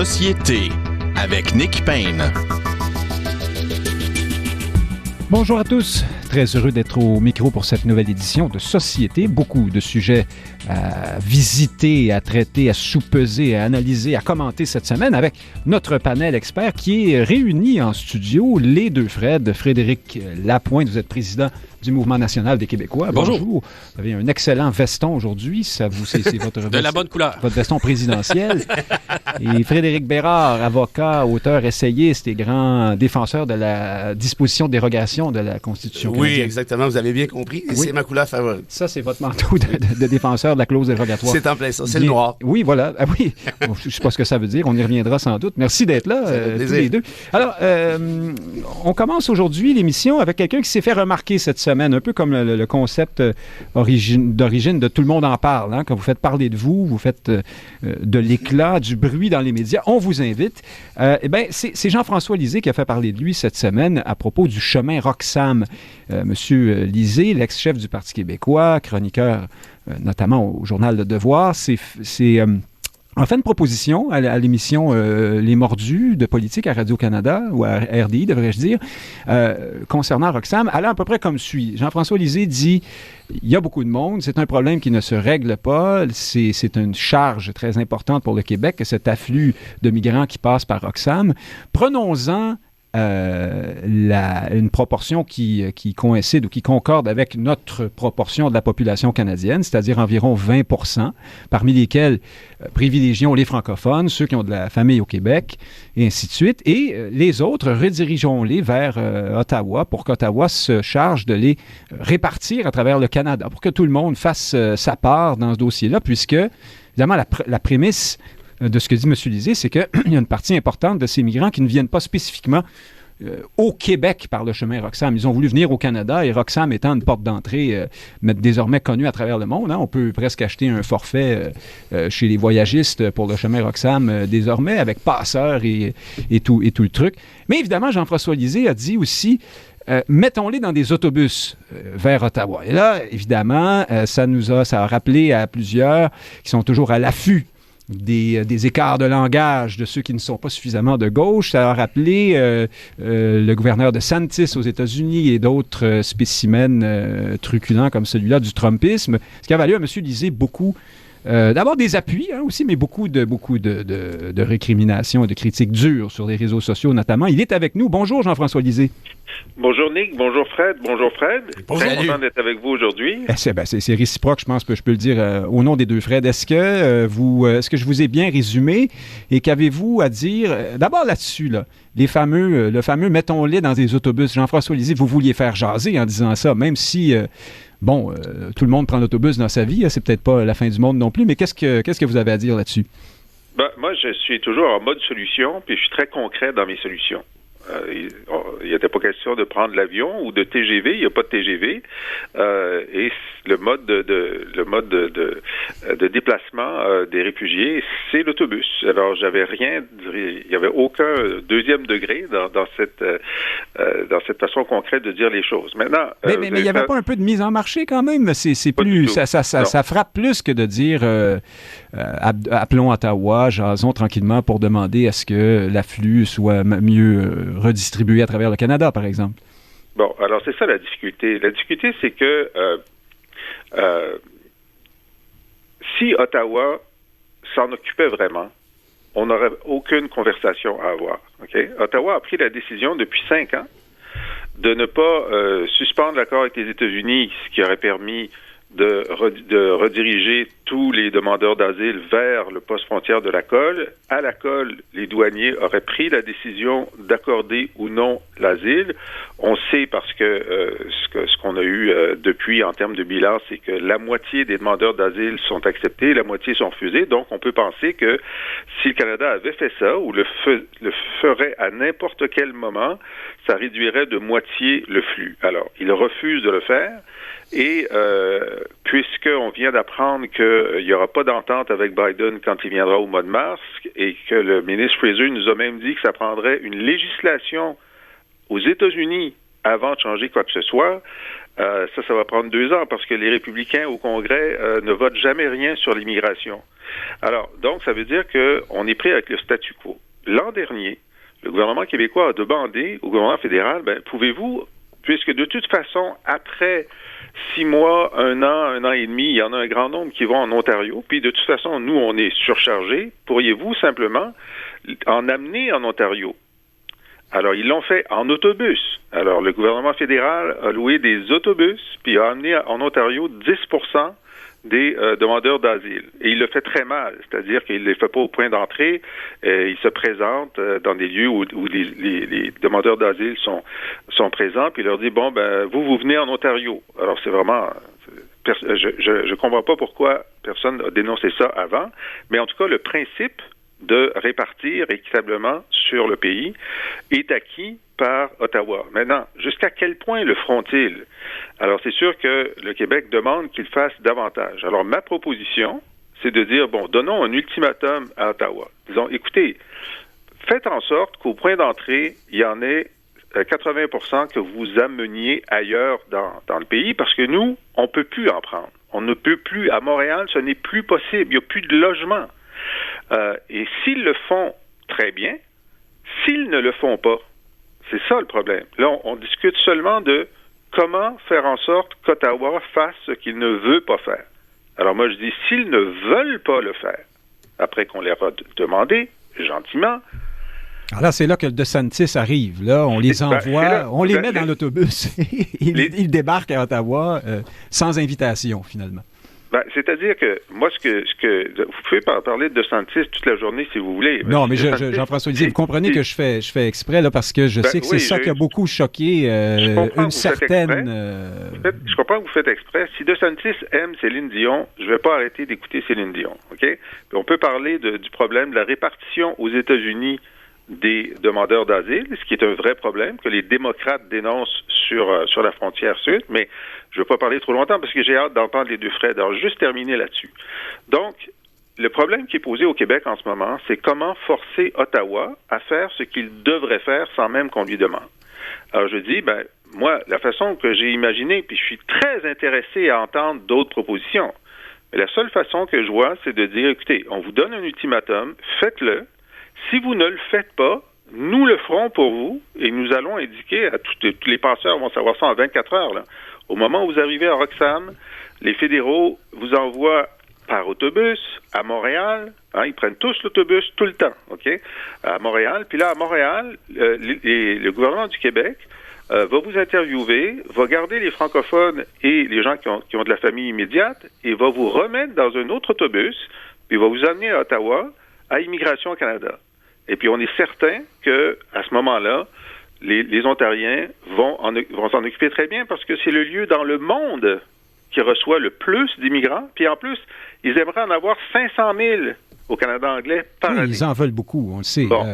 Société avec Nick Payne. Bonjour à tous, très heureux d'être au micro pour cette nouvelle édition de Société. Beaucoup de sujets à visiter, à traiter, à soupeser, à analyser, à commenter cette semaine avec notre panel expert qui est réuni en studio, les deux Fred. Frédéric Lapointe, vous êtes président du Mouvement national des Québécois. Bonjour. Vous avez un excellent veston aujourd'hui. C'est votre de la bonne couleur. Votre veston présidentiel. Et Frédéric Bérard, avocat, auteur, essayiste et grand défenseur de la disposition de dérogation de la Constitution canadienne. Oui, exactement. Vous avez bien compris. Et c'est ma couleur favorite. Ça, c'est votre manteau de défenseur de la clause dérogatoire. C'est en plein ça. C'est le noir. Oui, voilà. Ah oui. Je ne sais pas ce que ça veut dire. On y reviendra sans doute. Merci d'être là, tous les deux. Alors, on commence aujourd'hui l'émission avec quelqu'un qui s'est fait remarquer cette semaine, un peu comme le concept d'origine de Tout le monde en parle. Hein? Quand vous faites parler de vous, vous faites de l'éclat, du bruit dans les médias, on vous invite. C'est Jean-François Lisée qui a fait parler de lui cette semaine à propos du chemin Roxham. Monsieur Lisée, l'ex-chef du Parti québécois, chroniqueur notamment au journal Le Devoir, en fait une proposition à l'émission Les Mordus de politique à Radio-Canada, ou à RDI, devrais-je dire, concernant Roxham, allant à peu près comme suit. Jean-François Lisée dit « Il y a beaucoup de monde, c'est un problème qui ne se règle pas, c'est une charge très importante pour le Québec, cet afflux de migrants qui passent par Roxham. Prenons-en une proportion qui coïncide ou qui concorde avec notre proportion de la population canadienne, c'est-à-dire environ 20%, parmi lesquels privilégions les francophones, ceux qui ont de la famille au Québec, et ainsi de suite. Et les autres, redirigeons-les vers Ottawa pour qu'Ottawa se charge de les répartir à travers le Canada, pour que tout le monde fasse sa part dans ce dossier-là, puisque, évidemment, la prémisse de ce que dit M. Lisée, c'est qu'il y a une partie importante de ces migrants qui ne viennent pas spécifiquement au Québec par le chemin Roxham. Ils ont voulu venir au Canada et Roxham étant une porte d'entrée désormais connue à travers le monde. Hein, on peut presque acheter un forfait chez les voyagistes pour le chemin Roxham désormais avec passeur et tout le truc. Mais évidemment, Jean-François Lisée a dit aussi mettons-les dans des autobus vers Ottawa. Et là, évidemment, ça a rappelé à plusieurs qui sont toujours à l'affût des écarts de langage de ceux qui ne sont pas suffisamment de gauche. Ça a rappelé le gouverneur de Santis aux États-Unis et d'autres spécimens truculents comme celui-là du Trumpisme, ce qui a valu à M. Lisée beaucoup d'abord des appuis aussi, mais beaucoup de récriminations et de critiques dures sur les réseaux sociaux notamment. Il est avec nous. Bonjour Jean-François Lisée. Bonjour Nick, bonjour Fred. Bonjour Fred. Bonjour. Très content d'être avec vous aujourd'hui. C'est réciproque, je pense que je peux le dire au nom des deux Fred. Est-ce que je vous ai bien résumé et qu'avez-vous à dire d'abord là-dessus, là, le fameux mettons-les dans des autobus. Jean-François Lisée, vous vouliez faire jaser en disant ça, même si tout le monde prend l'autobus dans sa vie, hein, c'est peut-être pas la fin du monde non plus, mais qu'est-ce que vous avez à dire là-dessus? Moi, je suis toujours en mode solution, puis je suis très concret dans mes solutions. Il n'était pas question de prendre l'avion ou de TGV, il n'y a pas de TGV, et le mode de déplacement des réfugiés, c'est l'autobus. Alors, il n'y avait aucun deuxième degré dans cette façon concrète de dire les choses. Maintenant, mais il n'y avait pas un peu de mise en marché quand même. C'est plus ça frappe plus que de dire appelons Ottawa, jasons tranquillement pour demander à ce que l'afflux soit mieux redistribué à travers le Canada, par exemple. Bon, alors c'est ça la difficulté. La difficulté, c'est que si Ottawa s'en occupait vraiment, on n'aurait aucune conversation à avoir. Okay? Ottawa a pris la décision depuis 5 ans de ne pas suspendre l'accord avec les États-Unis, ce qui aurait permis de rediriger tous les demandeurs d'asile vers le poste frontière de la Colle. À la Colle, les douaniers auraient pris la décision d'accorder ou non l'asile. On sait parce que ce qu'on a eu depuis en termes de bilan, c'est que la moitié des demandeurs d'asile sont acceptés, la moitié sont refusés. Donc, on peut penser que si le Canada avait fait ça ou le ferait à n'importe quel moment, ça réduirait de moitié le flux. Alors, il refuse de le faire. Et puisqu'on vient d'apprendre qu'il n'y aura pas d'entente avec Biden quand il viendra au mois de mars et que le ministre Fraser nous a même dit que ça prendrait une législation aux États-Unis avant de changer quoi que ce soit, ça va prendre 2 ans parce que les républicains au Congrès ne votent jamais rien sur l'immigration. Alors, donc, ça veut dire qu'on est pris avec le statu quo. L'an dernier, le gouvernement québécois a demandé au gouvernement fédéral, pouvez-vous, puisque de toute façon, après 6 mois, 1 an et demi, il y en a un grand nombre qui vont en Ontario, puis de toute façon, nous, on est surchargés, pourriez-vous simplement en amener en Ontario? Alors, ils l'ont fait en autobus. Alors, le gouvernement fédéral a loué des autobus, puis a amené en Ontario 10% des demandeurs d'asile. Et il le fait très mal, c'est-à-dire qu'il ne les fait pas au point d'entrée, il se présente dans des lieux où les demandeurs d'asile sont présents, puis il leur dit, vous venez en Ontario. Alors, c'est vraiment... Je comprends pas pourquoi personne n'a dénoncé ça avant, mais en tout cas, le principe de répartir équitablement sur le pays est acquis par Ottawa. Maintenant, jusqu'à quel point le feront-ils? Alors, c'est sûr que le Québec demande qu'il fasse davantage. Alors, ma proposition, c'est de dire, donnons un ultimatum à Ottawa. Disons, écoutez, faites en sorte qu'au point d'entrée, il y en ait 80% que vous ameniez ailleurs dans le pays, parce que nous, on ne peut plus en prendre. On ne peut plus. À Montréal, ce n'est plus possible. Il n'y a plus de logement. Et s'ils le font, très bien. S'ils ne le font pas, c'est ça le problème. Là, on discute seulement de comment faire en sorte qu'Ottawa fasse ce qu'il ne veut pas faire. Alors moi, je dis, s'ils ne veulent pas le faire, après qu'on leur a demandé, gentiment... Alors là, c'est là que le DeSantis arrive. Là, on les envoie, on les met dans l'autobus. Ils débarquent à Ottawa sans invitation, finalement. C'est-à-dire que moi, vous pouvez parler de DeSantis toute la journée si vous voulez. Non, mais Jean-François Lisée, vous comprenez que je fais exprès là parce que je sais que c'est ça qui a beaucoup choqué une certaine. Je comprends que vous faites exprès. Si DeSantis aime Céline Dion, je ne vais pas arrêter d'écouter Céline Dion, ok? Puis on peut parler du problème de la répartition aux États-Unis des demandeurs d'asile, ce qui est un vrai problème que les démocrates dénoncent sur la frontière sud, mais je ne veux pas parler trop longtemps parce que j'ai hâte d'entendre les deux Fred. Alors, juste terminer là-dessus. Donc, le problème qui est posé au Québec en ce moment, c'est comment forcer Ottawa à faire ce qu'il devrait faire sans même qu'on lui demande. Alors, je dis, moi, la façon que j'ai imaginée, puis je suis très intéressé à entendre d'autres propositions, mais la seule façon que je vois, c'est de dire, écoutez, on vous donne un ultimatum, faites-le. Si vous ne le faites pas, nous le ferons pour vous et nous allons indiquer à tous les passeurs vont savoir ça en 24 heures. Là. Au moment où vous arrivez à Roxham, les fédéraux vous envoient par autobus à Montréal. Ils prennent tous l'autobus tout le temps, OK? À Montréal. Puis là, à Montréal, le gouvernement du Québec va vous interviewer, va garder les francophones et les gens qui ont de la famille immédiate et va vous remettre dans un autre autobus puis va vous amener à Ottawa, à Immigration Canada. Et puis, on est certain que à ce moment-là, les Ontariens vont s'en occuper très bien parce que c'est le lieu dans le monde qui reçoit le plus d'immigrants. Puis en plus, ils aimeraient en avoir 500 000 au Canada anglais par année. Ils en veulent beaucoup, on le sait. Bon,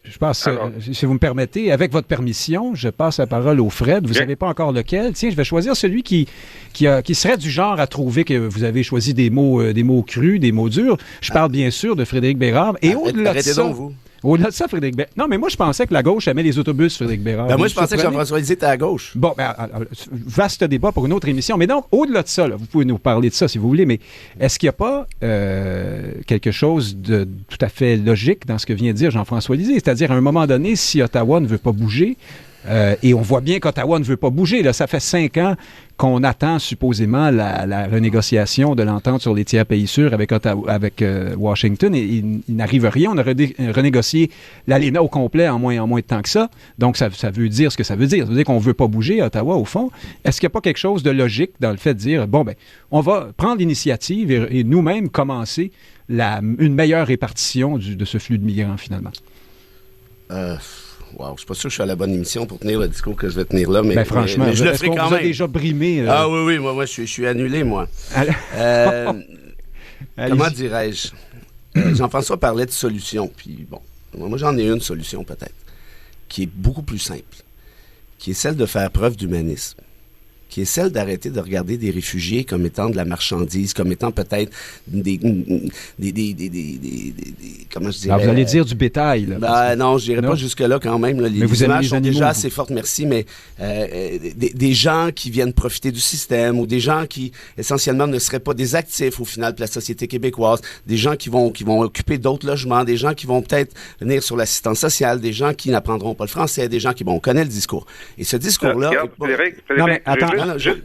je passe, si vous me permettez, avec votre permission, je passe la parole au Fred. Vous n'avez pas encore lequel. Tiens, je vais choisir celui qui serait du genre à trouver que vous avez choisi des mots crus, des mots durs. Je parle bien sûr de Frédéric Bérard. Et au-delà de ça... Au-delà de ça, Frédéric Bérard... Non, mais moi, je pensais que la gauche aimait les autobus, Frédéric Bérard. Moi, je pensais que Jean-François Lisée était à gauche. Bon, vaste débat pour une autre émission. Mais donc, au-delà de ça, là, vous pouvez nous parler de ça si vous voulez, mais est-ce qu'il n'y a pas quelque chose de tout à fait logique dans ce que vient de dire Jean-François Lisée? C'est-à-dire, à un moment donné, si Ottawa ne veut pas bouger, et on voit bien qu'Ottawa ne veut pas bouger. Là, ça fait 5 ans qu'on attend supposément la renégociation de l'entente sur les tiers pays sûrs avec Washington et il n'arrive rien. On a renégocié l'ALENA au complet en moins de temps que ça. Donc, ça veut dire ce que ça veut dire. Ça veut dire qu'on ne veut pas bouger à Ottawa, au fond. Est-ce qu'il n'y a pas quelque chose de logique dans le fait de dire, on va prendre l'initiative et nous-mêmes commencer une meilleure répartition de ce flux de migrants, finalement? Wow, je suis pas sûr que je suis à la bonne émission pour tenir le discours que je vais tenir là, mais franchement, mais je le ferai quand même. Vous a déjà brimé. Ah oui, moi je suis annulé, moi. Comment dirais-je? Jean-François parlait de solutions, puis moi j'en ai une solution peut-être, qui est beaucoup plus simple, qui est celle de faire preuve d'humanisme, qui est celle d'arrêter de regarder des réfugiés comme étant de la marchandise, comme étant peut-être des comment je dirais... Alors, vous allez dire du bétail, là. Non, je dirais pas jusque-là quand même. Là. Les images sont déjà assez fortes, merci, mais des gens qui viennent profiter du système ou des gens qui, essentiellement, ne seraient pas des actifs, au final, de la société québécoise, des gens qui vont occuper d'autres logements, des gens qui vont peut-être venir sur l'assistance sociale, des gens qui n'apprendront pas le français, des gens qui, on connaît le discours. Et ce discours-là...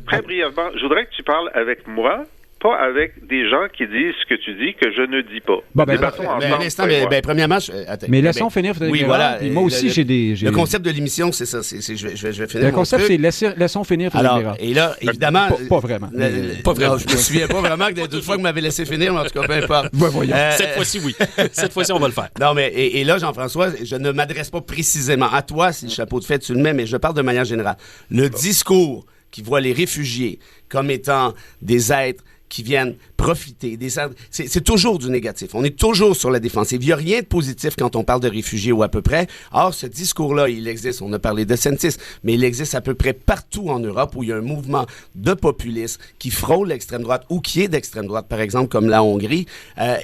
Très brièvement, je voudrais que tu parles avec moi, pas avec des gens qui disent ce que tu dis que je ne dis pas. Premièrement... Mais laissons finir. Oui, voilà. Moi aussi, j'ai des... Le concept de l'émission, c'est ça. Je vais finir. Le concept, c'est laissons finir. Alors, et là, évidemment... Pas vraiment. Pas vraiment. Non, je me souviens pas vraiment que d'autres fois que vous m'avez laissé finir, mais en tout cas, peu importe. Cette fois-ci, oui. Cette fois-ci, on va le faire. Non, mais et là, Jean-François, je ne m'adresse pas précisément à toi, si le chapeau de fait, tu le mets, mais je parle de manière générale. Le discours qui voit les réfugiés comme étant des êtres qui viennent profiter. C'est toujours du négatif. On est toujours sur la défensive. Il n'y a rien de positif quand on parle de réfugiés ou à peu près. Or, ce discours-là, il existe. On a parlé de DeSantis, mais il existe à peu près partout en Europe où il y a un mouvement de populisme qui frôle l'extrême droite ou qui est d'extrême droite, par exemple, comme la Hongrie.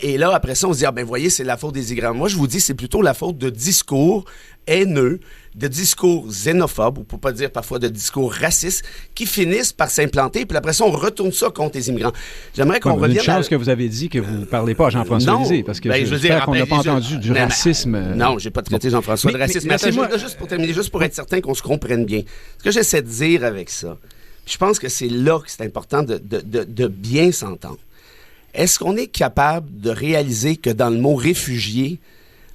Et là, après ça, on se dit, voyez, c'est la faute des immigrants. Moi, je vous dis, c'est plutôt la faute de discours haineux, de discours xénophobes, ou pour pas dire parfois de discours racistes, qui finissent par s'implanter, puis après ça, on retourne ça contre les immigrants. J'aimerais qu'on revienne... Une chance que vous avez dit que vous ne parlez pas à Jean-François Lisée, parce que j'espère qu'on n'a pas entendu du racisme. Non, j'ai pas traité Jean-François de racisme. Mais attends, juste pour terminer, juste pour être certain qu'on se comprenne bien. Ce que j'essaie de dire avec ça, je pense que c'est là que c'est important de bien s'entendre. Est-ce qu'on est capable de réaliser que dans le mot « réfugié »,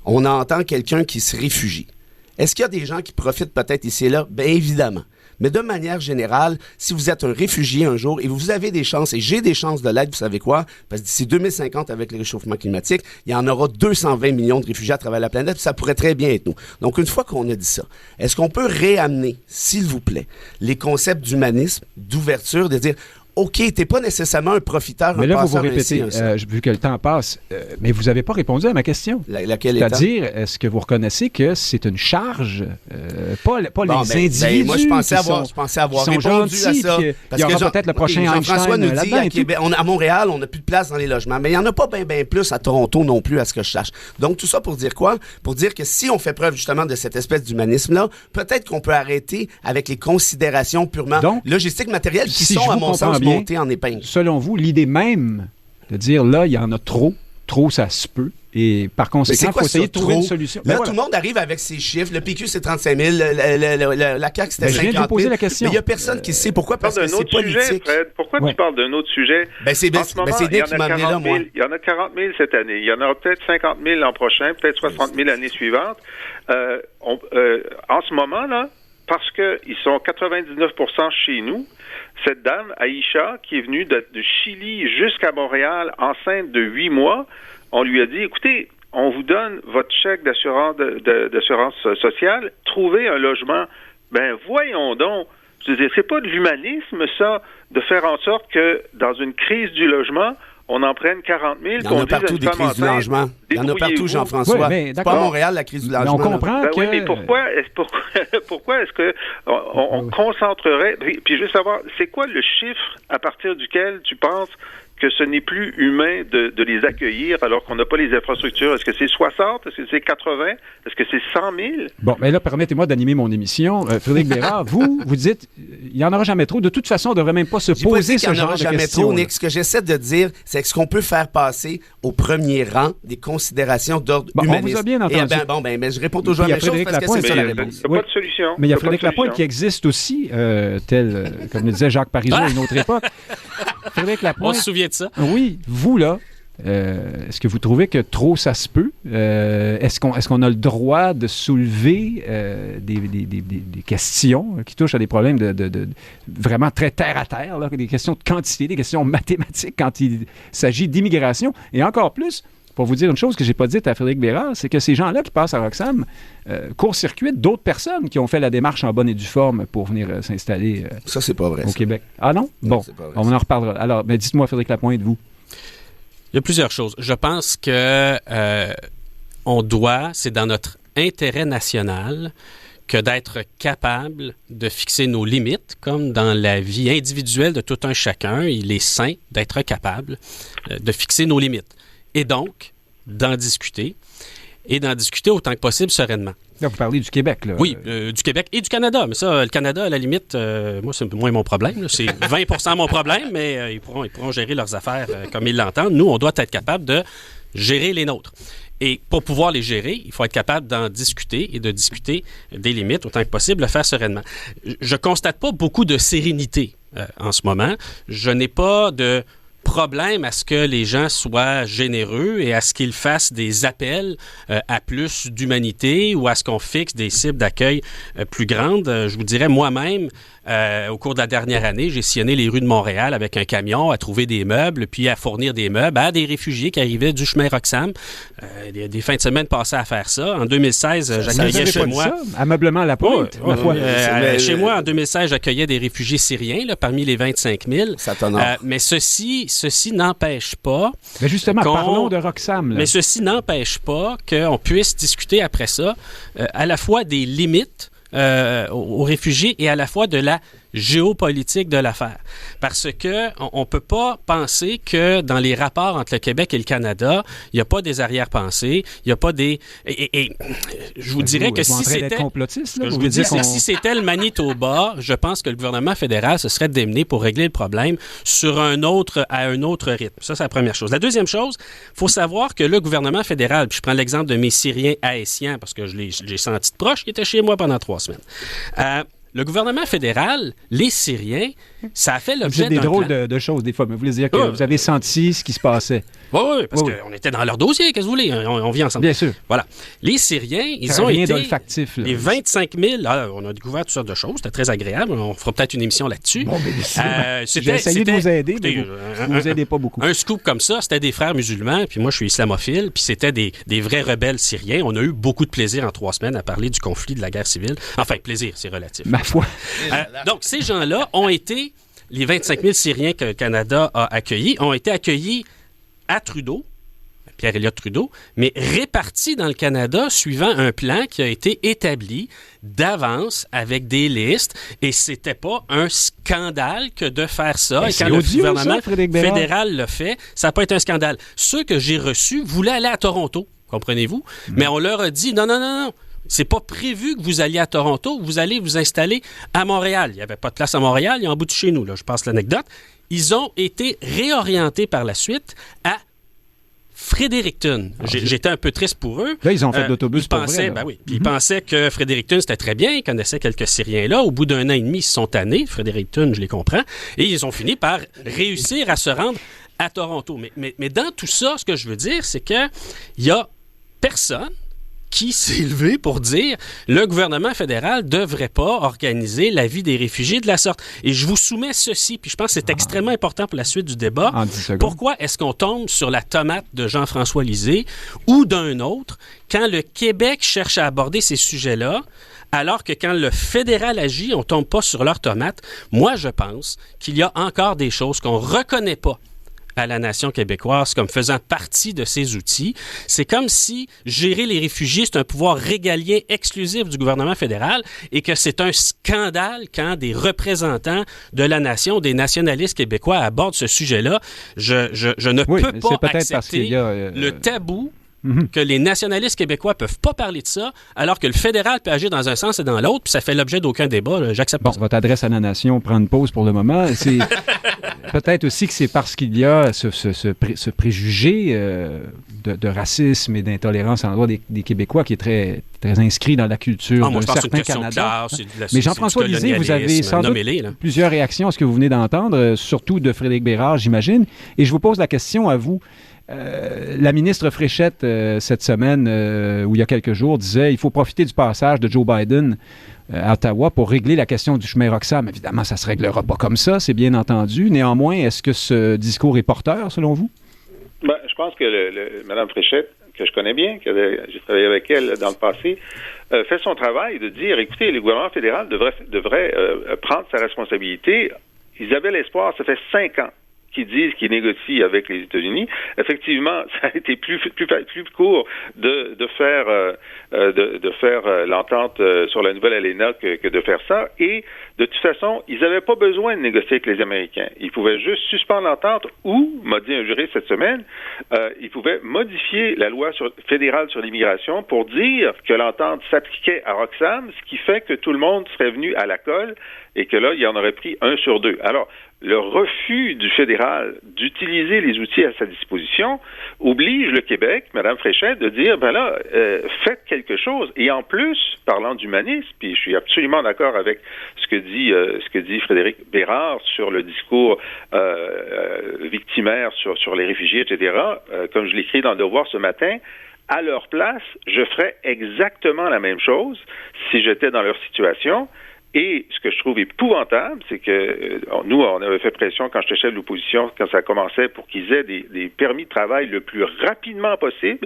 on entend quelqu'un qui se réfugie? Est-ce qu'il y a des gens qui profitent peut-être ici et là? Bien évidemment. Mais de manière générale, si vous êtes un réfugié un jour et vous avez des chances, et j'ai des chances de l'être, vous savez quoi? Parce que d'ici 2050, avec le réchauffement climatique, il y en aura 220 millions de réfugiés à travers la planète, puis ça pourrait très bien être nous. Donc, une fois qu'on a dit ça, est-ce qu'on peut réamener, s'il vous plaît, les concepts d'humanisme, d'ouverture, de dire... OK, t'es pas nécessairement un profiteur, mais un là, passeur. Mais là, vous répétez, vu que le temps passe, mais vous n'avez pas répondu à ma question. Laquelle C'est-à-dire, est-ce que vous reconnaissez que c'est une charge, pas les individus moi, je pensais avoir répondu à ça. Parce qu'il y aura peut-être le prochain Jean-François nous dit, là-dedans. à Montréal, on n'a plus de place dans les logements. Mais il n'y en a pas bien plus à Toronto non plus, à ce que je sache. Donc, tout ça pour dire quoi? Pour dire que si on fait preuve justement de cette espèce d'humanisme-là, peut-être qu'on peut arrêter avec les considérations purement logistiques, matérielles qui sont, à mon sens, montées en épingle. Selon vous, l'idée même de dire là, il y en a trop ça se peut. Et par conséquent, il faut essayer de trouver une solution. Là, tout le monde arrive avec ses chiffres. Le PQ, c'est 35 000. La CAQ, c'était 50 000. Je viens de poser la question. Mais il n'y a personne qui sait pourquoi, parce que c'est politique. Sujet, Fred. Pourquoi tu parles d'un autre sujet? C'est Dick qui m'a amené là, moi. Il y en a 40 000 cette année. Il y en aura peut-être 50 000 l'an prochain, peut-être 60 000 l'année suivante. En ce moment, là, parce qu'ils sont 99% chez nous, cette dame, Aïcha, qui est venue de Chili jusqu'à Montréal, enceinte de 8 mois, on lui a dit, écoutez, on vous donne votre chèque d'assurance sociale, trouvez un logement. Ben, voyons donc. Je veux dire, c'est pas de l'humanisme, ça, de faire en sorte que, dans une crise du logement, on en prenne 40 000. Il y en a partout des crises du logement. Il y en a partout, Jean-François. Oui, c'est pas à Montréal, la crise du logement. Mais on comprend que... Oui, mais pourquoi est-ce que on concentrerait... Puis je veux savoir, c'est quoi le chiffre à partir duquel tu penses que ce n'est plus humain de les accueillir alors qu'on n'a pas les infrastructures? Est-ce que c'est 60? Est-ce que c'est 80? Est-ce que c'est 100 000? Bon, mais là, permettez-moi d'animer mon émission. Frédéric Bérard, vous dites, il n'y en aura jamais trop. De toute façon, on ne devrait même pas se poser ce genre de questions. Trop, Nick. Ce que j'essaie de dire, c'est que ce qu'on peut faire passer au premier rang des considérations d'ordre humaniste. On vous a bien entendu. Mais je réponds toujours à la même chose parce que c'est ça la réponse. Il n'y a pas de solution. Mais il y a Frédéric Lapointe qui existe aussi, comme le disait Jacques Parizeau à une autre époque. Frédéric Lapointe... On se souvient de ça. Oui, vous, là, est-ce que vous trouvez que trop ça se peut? Est-ce qu'on a le droit de soulever des questions qui touchent à des problèmes de vraiment très terre-à-terre, là, des questions de quantité, des questions mathématiques quand il s'agit d'immigration? Et encore plus, pour vous dire une chose que je n'ai pas dite à Frédéric Bérard, c'est que ces gens-là qui passent à Roxham court-circuitent d'autres personnes qui ont fait la démarche en bonne et due forme pour venir s'installer ça, c'est pas vrai, au Québec. Ah non? Bon, on en reparlera. Alors, dites-moi, Frédéric Lapointe, vous. Il y a plusieurs choses. Je pense que on doit, c'est dans notre intérêt national que d'être capable de fixer nos limites, comme dans la vie individuelle de tout un chacun. Il est sain d'être capable de fixer nos limites. Et donc, d'en discuter, et d'en discuter autant que possible sereinement. Là, vous parlez du Québec, là. Oui, du Québec et du Canada. Mais ça, le Canada, à la limite, moi, c'est moins mon problème. Là. C'est 20% mon problème, mais ils pourront gérer leurs affaires comme ils l'entendent. Nous, on doit être capable de gérer les nôtres. Et pour pouvoir les gérer, il faut être capable d'en discuter et de discuter des limites autant que possible, le faire sereinement. Je constate pas beaucoup de sérénité en ce moment. Je n'ai pas de problème à ce que les gens soient généreux et à ce qu'ils fassent des appels à plus d'humanité ou à ce qu'on fixe des cibles d'accueil plus grandes. Je vous dirais, moi-même, au cours de la dernière année, j'ai sillonné les rues de Montréal avec un camion à trouver des meubles, puis à fournir des meubles à des réfugiés qui arrivaient du chemin Roxham. Des fins de semaine passées à faire ça. En 2016, j'accueillais chez moi... Ameublement à la pointe, ma foi. Chez moi, en 2016, j'accueillais des réfugiés syriens, là, parmi les 25 000. Ça t'honore. Mais ceci n'empêche pas... Mais justement, parlons de Roxham. Là. Mais ceci n'empêche pas qu'on puisse discuter après ça à la fois des limites aux réfugiés et à la fois de la géopolitique de l'affaire. Parce que on peut pas penser que dans les rapports entre le Québec et le Canada, il n'y a pas des arrière-pensées, il n'y a pas des... Et je vous dirais que si c'était... Si c'était le Manitoba, je pense que le gouvernement fédéral se serait démené pour régler le problème à un autre rythme. Ça, c'est la première chose. La deuxième chose, il faut savoir que le gouvernement fédéral, puis je prends l'exemple de mes Syriens haïtiens, parce que je l'ai senti de proche, qui étaient chez moi pendant 3 semaines. Le gouvernement fédéral, les Syriens, ça a fait l'objet d'un des drôles de choses, des fois, mais vous voulez dire que vous avez senti ce qui se passait. Oui, parce qu'on était dans leur dossier, qu'est-ce que vous voulez? On vit ensemble. Bien sûr. Voilà. Les Syriens, ils ont été... Olfactif, les 25 000... on a découvert toutes sortes de choses, c'était très agréable, on fera peut-être une émission là-dessus. Bon, j'ai essayé de vous aider, mais vous ne nous aidez pas beaucoup. Un scoop comme ça, c'était des frères musulmans, puis moi, je suis islamophile, puis c'était des vrais rebelles syriens. On a eu beaucoup de plaisir en 3 semaines à parler du conflit, de la guerre civile. Enfin, plaisir, c'est relatif. Ma foi. Donc, ces gens-là ont été... Les 25 000 Syriens que le Canada a accueillis ont été accueillis à Trudeau, Pierre-Éliott Trudeau, mais répartis dans le Canada suivant un plan qui a été établi d'avance avec des listes. Et c'était pas un scandale que de faire ça. Mais et quand le gouvernement fédéral l'a fait, ça n'a pas été un scandale. Ceux que j'ai reçus voulaient aller à Toronto, comprenez-vous? Mais on leur a dit non. C'est pas prévu que vous alliez à Toronto, vous allez vous installer à Montréal. Il n'y avait pas de place à Montréal, il y a en bout de chez nous, là, je passe l'anecdote. Ils ont été réorientés par la suite à Fredericton. J'étais un peu triste pour eux. Là, ils ont fait de l'autobus pour vrai. Ils pensaient que Fredericton, c'était très bien. Ils connaissaient quelques Syriens là. Au bout d'1 an et demi, ils se sont tannés. Fredericton, je les comprends. Et ils ont fini par réussir à se rendre à Toronto. Mais dans tout ça, ce que je veux dire, c'est qu'il y a personne qui s'est levé pour dire le gouvernement fédéral ne devrait pas organiser la vie des réfugiés de la sorte. Et je vous soumets ceci, puis je pense que c'est extrêmement important pour la suite du débat. Pourquoi est-ce qu'on tombe sur la tomate de Jean-François Lisée ou d'un autre quand le Québec cherche à aborder ces sujets-là, alors que quand le fédéral agit, on ne tombe pas sur leur tomate? Moi, je pense qu'il y a encore des choses qu'on ne reconnaît pas à la nation québécoise comme faisant partie de ses outils. C'est comme si gérer les réfugiés, c'est un pouvoir régalien exclusif du gouvernement fédéral et que c'est un scandale quand des représentants de la nation, des nationalistes québécois abordent ce sujet-là. Je ne peux pas accepter le tabou que les nationalistes québécois peuvent pas parler de ça, alors que le fédéral peut agir dans un sens et dans l'autre, puis ça fait l'objet d'aucun débat. J'accepte pas ça. Votre adresse à la nation prend une pause pour le moment. C'est peut-être aussi que c'est parce qu'il y a ce préjugé de racisme et d'intolérance à l'endroit des Québécois qui est très, très inscrit dans la culture d'un certain Canada. Mais Jean-François Lisée, vous avez sans doute plusieurs réactions à ce que vous venez d'entendre, surtout de Frédéric Bérard, j'imagine. Et je vous pose la question à vous. La ministre Fréchette, cette semaine, ou il y a quelques jours, disait il faut profiter du passage de Joe Biden à Ottawa pour régler la question du chemin Roxham. Évidemment, ça ne se réglera pas comme ça, c'est bien entendu. Néanmoins, est-ce que ce discours est porteur, selon vous? Je pense que Mme Fréchette, que je connais bien, j'ai travaillé avec elle dans le passé, fait son travail de dire, écoutez, le gouvernement fédéral devrait prendre sa responsabilité. Ils avaient l'espoir, ça fait 5 ans qui disent qu'ils négocient avec les États-Unis. Effectivement, ça a été plus court de faire l'entente sur la nouvelle ALENA que de faire ça. Et de toute façon, ils n'avaient pas besoin de négocier avec les Américains. Ils pouvaient juste suspendre l'entente ou, m'a dit un juriste cette semaine, ils pouvaient modifier la loi fédérale sur l'immigration pour dire que l'entente s'appliquait à Roxham, ce qui fait que tout le monde serait venu à la colle et que là, il y en aurait pris 1 sur 2. Alors, le refus du fédéral d'utiliser les outils à sa disposition oblige le Québec, Mme Fréchette, de dire, faites quelque chose. Et en plus, parlant d'humanisme, puis je suis absolument d'accord avec ce que dit Frédéric Bérard sur le discours victimaire sur les réfugiés, etc., comme je l'écris dans le Devoir ce matin, à leur place, je ferais exactement la même chose si j'étais dans leur situation. Et ce que je trouve épouvantable, c'est que nous, on avait fait pression quand j'étais chef de l'opposition, quand ça commençait, pour qu'ils aient des permis de travail le plus rapidement possible.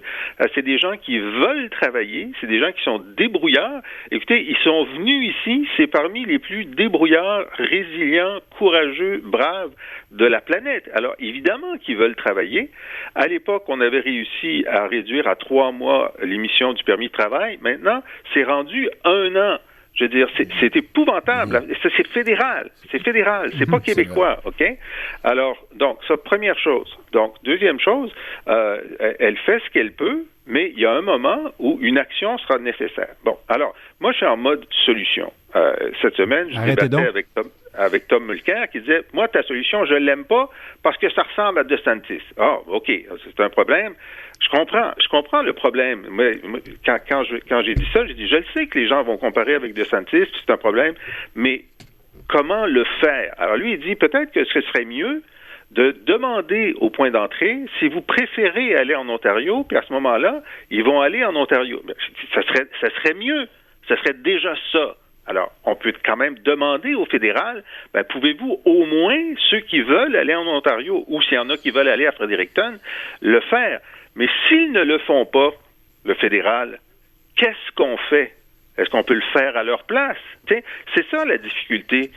C'est des gens qui veulent travailler, c'est des gens qui sont débrouillards. Écoutez, ils sont venus ici, c'est parmi les plus débrouillards, résilients, courageux, braves de la planète. Alors, évidemment qu'ils veulent travailler. À l'époque, on avait réussi à réduire à 3 mois l'émission du permis de travail. Maintenant, c'est rendu 1 an. Je veux dire, c'est épouvantable. C'est fédéral. C'est pas québécois, OK? Alors, donc, ça, première chose. Donc, deuxième chose, elle fait ce qu'elle peut, mais il y a un moment où une action sera nécessaire. Bon, alors, moi, je suis en mode solution. Cette semaine, je débattais avec Tom Mulcair qui disait, moi, ta solution, je l'aime pas parce que ça ressemble à DeSantis. Ah, OK, c'est un problème. Je comprends le problème. Mais quand j'ai dit ça, j'ai dit, je le sais que les gens vont comparer avec DeSantis, c'est un problème, mais comment le faire? Alors lui, il dit, peut-être que ce serait mieux de demander au point d'entrée si vous préférez aller en Ontario, puis à ce moment-là, ils vont aller en Ontario. Ça serait mieux. Ça serait déjà ça. Alors, on peut quand même demander au fédéral, pouvez-vous au moins, ceux qui veulent aller en Ontario, ou s'il y en a qui veulent aller à Fredericton, le faire. Mais s'ils ne le font pas, le fédéral, qu'est-ce qu'on fait? Est-ce qu'on peut le faire à leur place? T'sais, c'est ça la difficulté.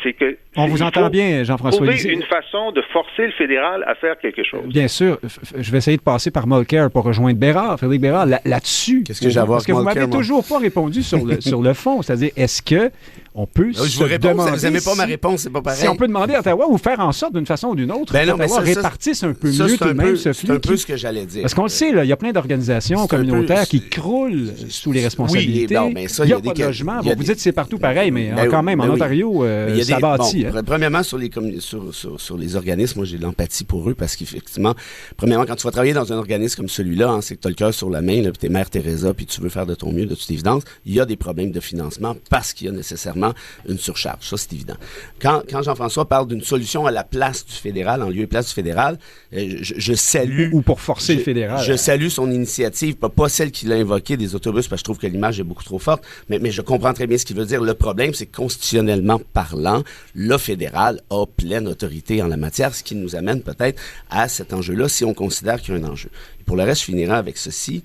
C'est que on vous entend bien, Jean-François Lisée. Lisée. Trouver une façon de forcer le fédéral à faire quelque chose. Bien sûr. Je vais essayer de passer par Mulcair pour rejoindre Bérard, Frédéric Bérard, là-dessus. Qu'est-ce que j'ai à voir Parce que vous m'avez toujours pas répondu sur le fond. C'est-à-dire, est-ce que on peut se demander... Vous n'aimez pas ma réponse, c'est pas pareil. Si on peut demander à Ottawa ou faire en sorte, d'une façon ou d'une autre, qu'Ottawa répartisse un peu mieux tout de même ce flux. C'est un peu ce que j'allais dire. Parce qu'on le sait, il y a plein d'organisations communautaires qui croulent sous les responsabilités. Oui, mais ça, il n'y a pas de logement. Vous dites que c'est partout pareil, mais quand même, en Ontario, ça bâtit. Premièrement, sur les organismes, moi, j'ai de l'empathie pour eux parce qu'effectivement, premièrement, quand tu vas travailler dans un organisme comme celui-là, c'est que tu as le cœur sur la main, puis t'es Mère Teresa, puis tu veux faire de ton mieux, de toute évidence, il y a des problèmes de financement parce qu'il y a nécessairement une surcharge. Ça, c'est évident. Quand Jean-François parle d'une solution à la place du fédéral, en lieu et place du fédéral, je salue... Ou pour forcer le fédéral. Je salue son initiative, pas celle qu'il a invoquée des autobus, parce que je trouve que l'image est beaucoup trop forte, mais je comprends très bien ce qu'il veut dire. Le problème, c'est que constitutionnellement parlant, le fédéral a pleine autorité en la matière, ce qui nous amène peut-être à cet enjeu-là, si on considère qu'il y a un enjeu. Et pour le reste, je finirai avec ceci.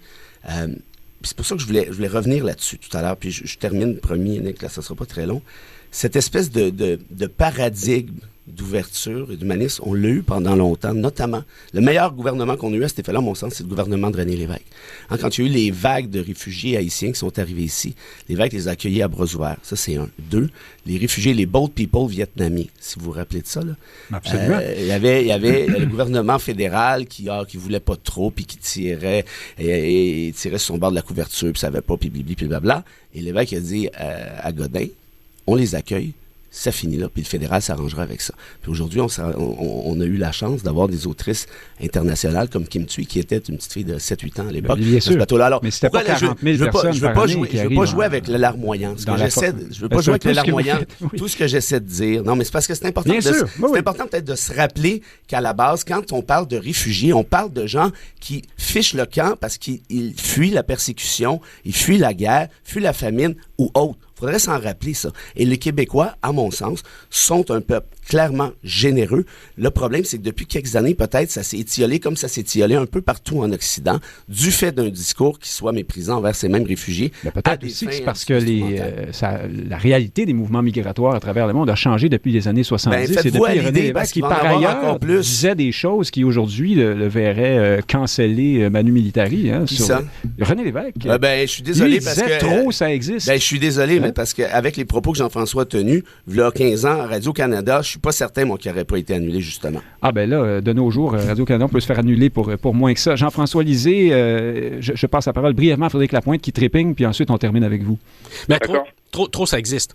C'est pour ça que je voulais revenir là-dessus tout à l'heure, puis je termine, promis, Nick, là, ça sera pas très long. Cette espèce de paradigme d'ouverture et d'humanisme, on l'a eu pendant longtemps, notamment. Le meilleur gouvernement qu'on a eu à cet effet-là, à mon sens, c'est le gouvernement de René Lévesque. Quand il y a eu les vagues de réfugiés haïtiens qui sont arrivés ici, Lévesque les a accueillis à bras ouverts. Ça, c'est un. 2, les réfugiés, les boat people vietnamiens, si vous vous rappelez de ça, là. Absolument. Il y avait le gouvernement fédéral qui voulait pas trop, puis qui tirait sur son bord de la couverture, puis ça avait pas, puis blibli, puis blabla. Et Lévesque a dit à Godin, on les accueille, ça finit là, puis le fédéral s'arrangera avec ça. Puis aujourd'hui, on a eu la chance d'avoir des autrices internationales comme Kim Thuy, qui était une petite fille de 7-8 ans à l'époque. Bien sûr. Alors, mais c'était pas 40 000 personnes je veux pas jouer avec le larmoyant. Je veux pas jouer avec le larmoyant. Tout ce que j'essaie de dire. Non, mais c'est parce que c'est important. C'est important peut-être de se rappeler qu'à la base, quand on parle de réfugiés, on parle de gens qui fichent le camp parce qu'ils fuient la persécution, ils fuient la guerre, fuient la famine ou autre. Il faudrait s'en rappeler, ça. Et les Québécois, à mon sens, sont un peuple clairement généreux. Le problème, c'est que depuis quelques années, peut-être, ça s'est étiolé comme ça s'est étiolé un peu partout en Occident, du fait d'un discours qui soit méprisant envers ces mêmes réfugiés. Mais peut-être aussi que c'est parce que la réalité des mouvements migratoires à travers le monde a changé depuis les années 70. C'est depuis René Lévesque qui, par ailleurs, disait des choses qui, aujourd'hui, le verraient canceller Manu Militari. Hein, sur René Lévesque. Je suis désolé parce que... trop, ça existe. Je suis désolé, mais parce qu'avec les propos que Jean-François a tenus, il y a 15 ans, à Radio-Canada, je suis pas certain, moi, qu'il n'aurait pas été annulé, justement. Ah ben là, de nos jours, Radio-Canada, on peut se faire annuler pour moins que ça. Jean-François Lisée, je passe la parole brièvement à Frédéric Lapointe qui trépigne, puis ensuite on termine avec vous. Ben, trop, ça existe.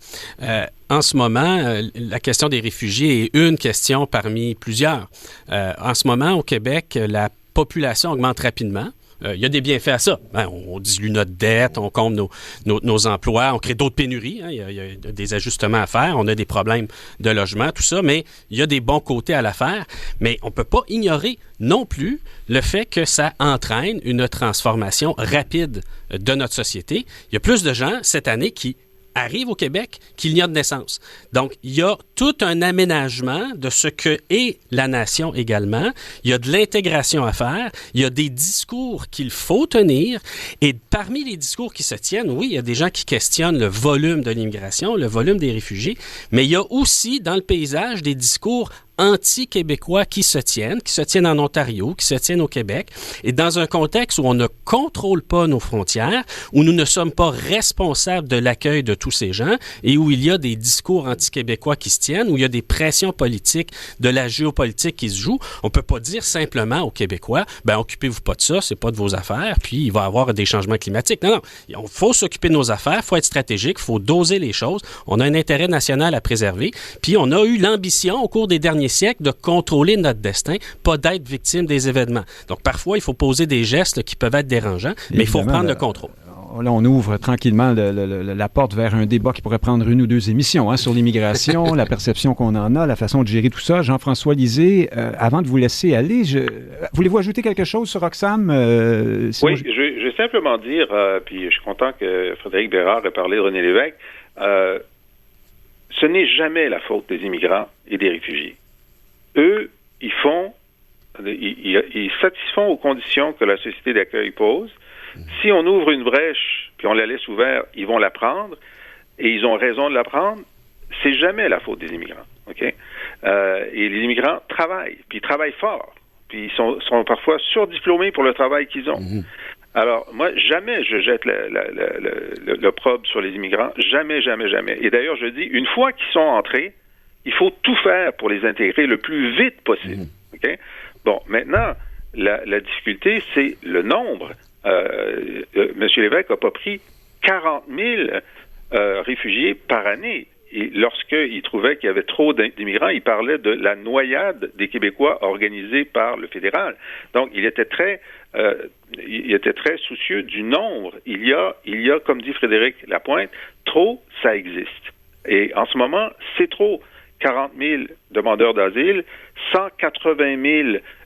En ce moment, la question des réfugiés est une question parmi plusieurs. En ce moment, au Québec, la population augmente rapidement. Il y a des bienfaits à ça. On dilue notre dette, on comble nos emplois, on crée d'autres pénuries. Il y a des ajustements à faire, on a des problèmes de logement, tout ça, mais il y a des bons côtés à l'affaire. Mais on ne peut pas ignorer non plus le fait que ça entraîne une transformation rapide de notre société. Il y a plus de gens cette année qui arrivent au Québec qu'il n'y a de naissance. Donc, il y a tout un aménagement de ce que est la nation également. Il y a de l'intégration à faire. Il y a des discours qu'il faut tenir. Et parmi les discours qui se tiennent, oui, il y a des gens qui questionnent le volume de l'immigration, le volume des réfugiés, mais il y a aussi dans le paysage des discours anti-québécois qui se tiennent en Ontario, qui se tiennent au Québec, et dans un contexte où on ne contrôle pas nos frontières, où nous ne sommes pas responsables de l'accueil de tous ces gens, et où il y a des discours anti-québécois qui se tiennent, où il y a des pressions politiques, de la géopolitique qui se joue, on peut pas dire simplement aux Québécois, occupez-vous pas de ça, c'est pas de vos affaires, puis il va y avoir des changements climatiques. Non, il faut s'occuper de nos affaires, il faut être stratégique, il faut doser les choses, on a un intérêt national à préserver, puis on a eu l'ambition au cours des derniers siècles de contrôler notre destin, pas d'être victime des événements. Donc, parfois, il faut poser des gestes qui peuvent être dérangeants, mais il faut reprendre le contrôle. Là, on ouvre tranquillement la porte vers un débat qui pourrait prendre 1 ou 2 émissions sur l'immigration, la perception qu'on en a, la façon de gérer tout ça. Jean-François Lisée, avant de vous laisser aller, voulez-vous ajouter quelque chose sur Oxfam? Oui, je vais simplement dire, puis je suis content que Frédéric Bérard ait parlé de René Lévesque, ce n'est jamais la faute des immigrants et des réfugiés. Eux, ils satisfont aux conditions que la société d'accueil pose. Si on ouvre une brèche, puis on la laisse ouverte, ils vont la prendre, et ils ont raison de la prendre. C'est jamais la faute des immigrants, OK? Et les immigrants travaillent, puis ils travaillent fort, puis ils sont parfois surdiplômés pour le travail qu'ils ont. Alors, moi, jamais je jette l'opprobre sur les immigrants. Jamais, jamais, jamais. Et d'ailleurs, je dis, une fois qu'ils sont entrés, il faut tout faire pour les intégrer le plus vite possible. Okay? Bon, maintenant, la difficulté, c'est le nombre. M. Lévesque n'a pas pris 40 000 réfugiés par année. Et lorsqu'il trouvait qu'il y avait trop d'immigrants, il parlait de la noyade des Québécois organisée par le fédéral. Donc, il était très soucieux du nombre. Il y a, comme dit Frédéric Lapointe, trop, ça existe. Et en ce moment, c'est trop. 40 000 demandeurs d'asile, 180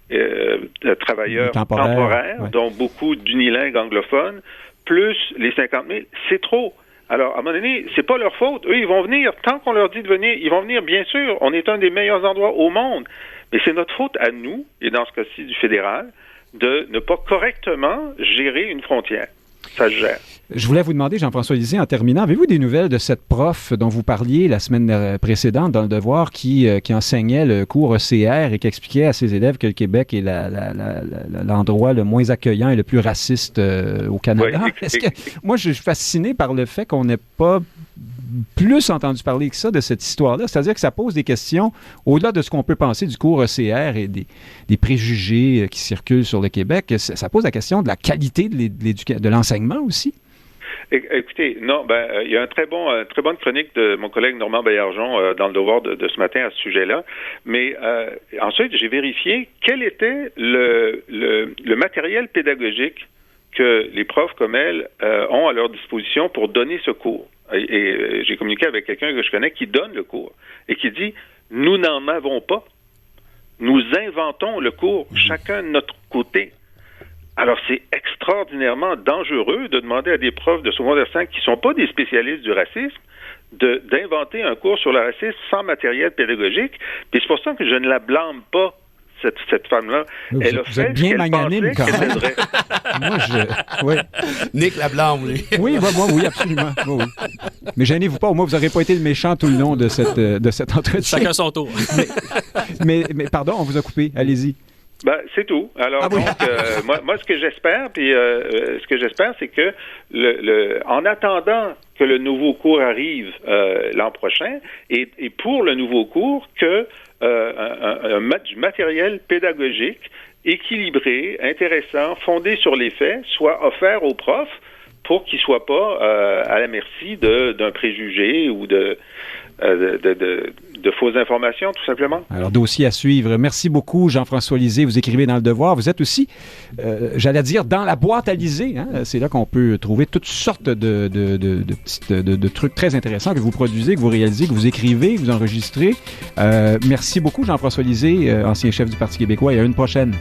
000 travailleurs temporaires, dont beaucoup d'unilingues anglophones, plus les 50 000, c'est trop. Alors, à un moment donné, c'est pas leur faute. Eux, ils vont venir. Tant qu'on leur dit de venir, ils vont venir, bien sûr. On est un des meilleurs endroits au monde. Mais c'est notre faute à nous, et dans ce cas-ci du fédéral, de ne pas correctement gérer une frontière. Ça se gère. Je voulais vous demander, Jean-François Lisée, en terminant, avez-vous des nouvelles de cette prof dont vous parliez la semaine précédente dans Le Devoir qui enseignait le cours ECR et qui expliquait à ses élèves que le Québec est l'endroit le moins accueillant et le plus raciste au Canada? Oui, moi, je suis fasciné par le fait qu'on n'ait pas plus entendu parler que ça de cette histoire-là. C'est-à-dire que ça pose des questions au-delà de ce qu'on peut penser du cours ECR et des préjugés qui circulent sur le Québec. Ça pose la question de la qualité de l'enseignement aussi. Écoutez, non, il y a très bonne chronique de mon collègue Normand Baillargeon dans Le Devoir de ce matin à ce sujet-là. Mais ensuite, j'ai vérifié quel était le matériel pédagogique que les profs comme elle ont à leur disposition pour donner ce cours. Et j'ai communiqué avec quelqu'un que je connais qui donne le cours et qui dit « Nous n'en avons pas. Nous inventons le cours, chacun de notre côté. » Alors, c'est extraordinairement dangereux de demander à des profs de secondaire 5 qui ne sont pas des spécialistes du racisme d'inventer un cours sur le racisme sans matériel pédagogique. Puis c'est pour ça que je ne la blâme pas, cette femme-là. Elle a vous fait êtes bien magnanime quand même. vrai. Oui. Nick la blâme, lui. Oui, oui, absolument. Oui. Mais gênez-vous pas, au moins vous n'aurez pas été le méchant tout le long de cet entretien. Chacun son tour. mais pardon, on vous a coupé. Allez-y. Ben, c'est tout. Alors, oui. donc, moi, ce que j'espère, c'est que en attendant que le nouveau cours arrive l'an prochain, et pour le nouveau cours, que du matériel pédagogique équilibré, intéressant, fondé sur les faits, soit offert aux profs pour qu'ils ne soient pas à la merci d'un préjugé ou de fausses informations, tout simplement. Alors, dossier à suivre. Merci beaucoup, Jean-François Lisée. Vous écrivez dans Le Devoir. Vous êtes aussi, j'allais dire, dans la boîte à Lisée. Hein? C'est là qu'on peut trouver toutes sortes de trucs très intéressants que vous produisez, que vous réalisez, que vous écrivez, que vous enregistrez. Merci beaucoup, Jean-François Lisée, ancien chef du Parti québécois, et à une prochaine.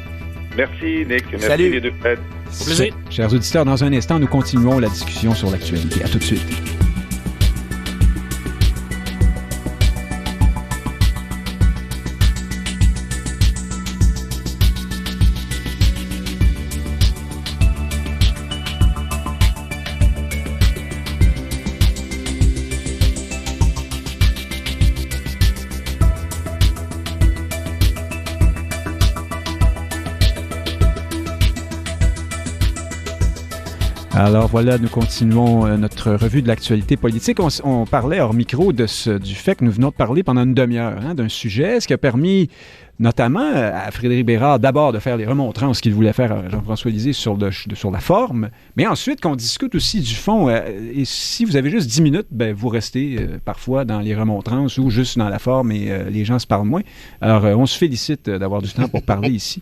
Merci, Nick. Merci, Salut. les deux frères. Au plaisir. Chers auditeurs, dans un instant, nous continuons la discussion sur l'actualité. À tout de suite. Alors voilà, nous continuons notre revue de l'actualité politique. On parlait hors micro du fait que nous venons de parler pendant une demi-heure d'un sujet, ce qui a permis notamment à Frédéric Bérard d'abord de faire les remontrances qu'il voulait faire à Jean-François Lisée sur la forme, mais ensuite qu'on discute aussi du fond. Et si vous avez juste 10 minutes, vous restez parfois dans les remontrances ou juste dans la forme et les gens se parlent moins. Alors, on se félicite d'avoir du temps pour parler ici.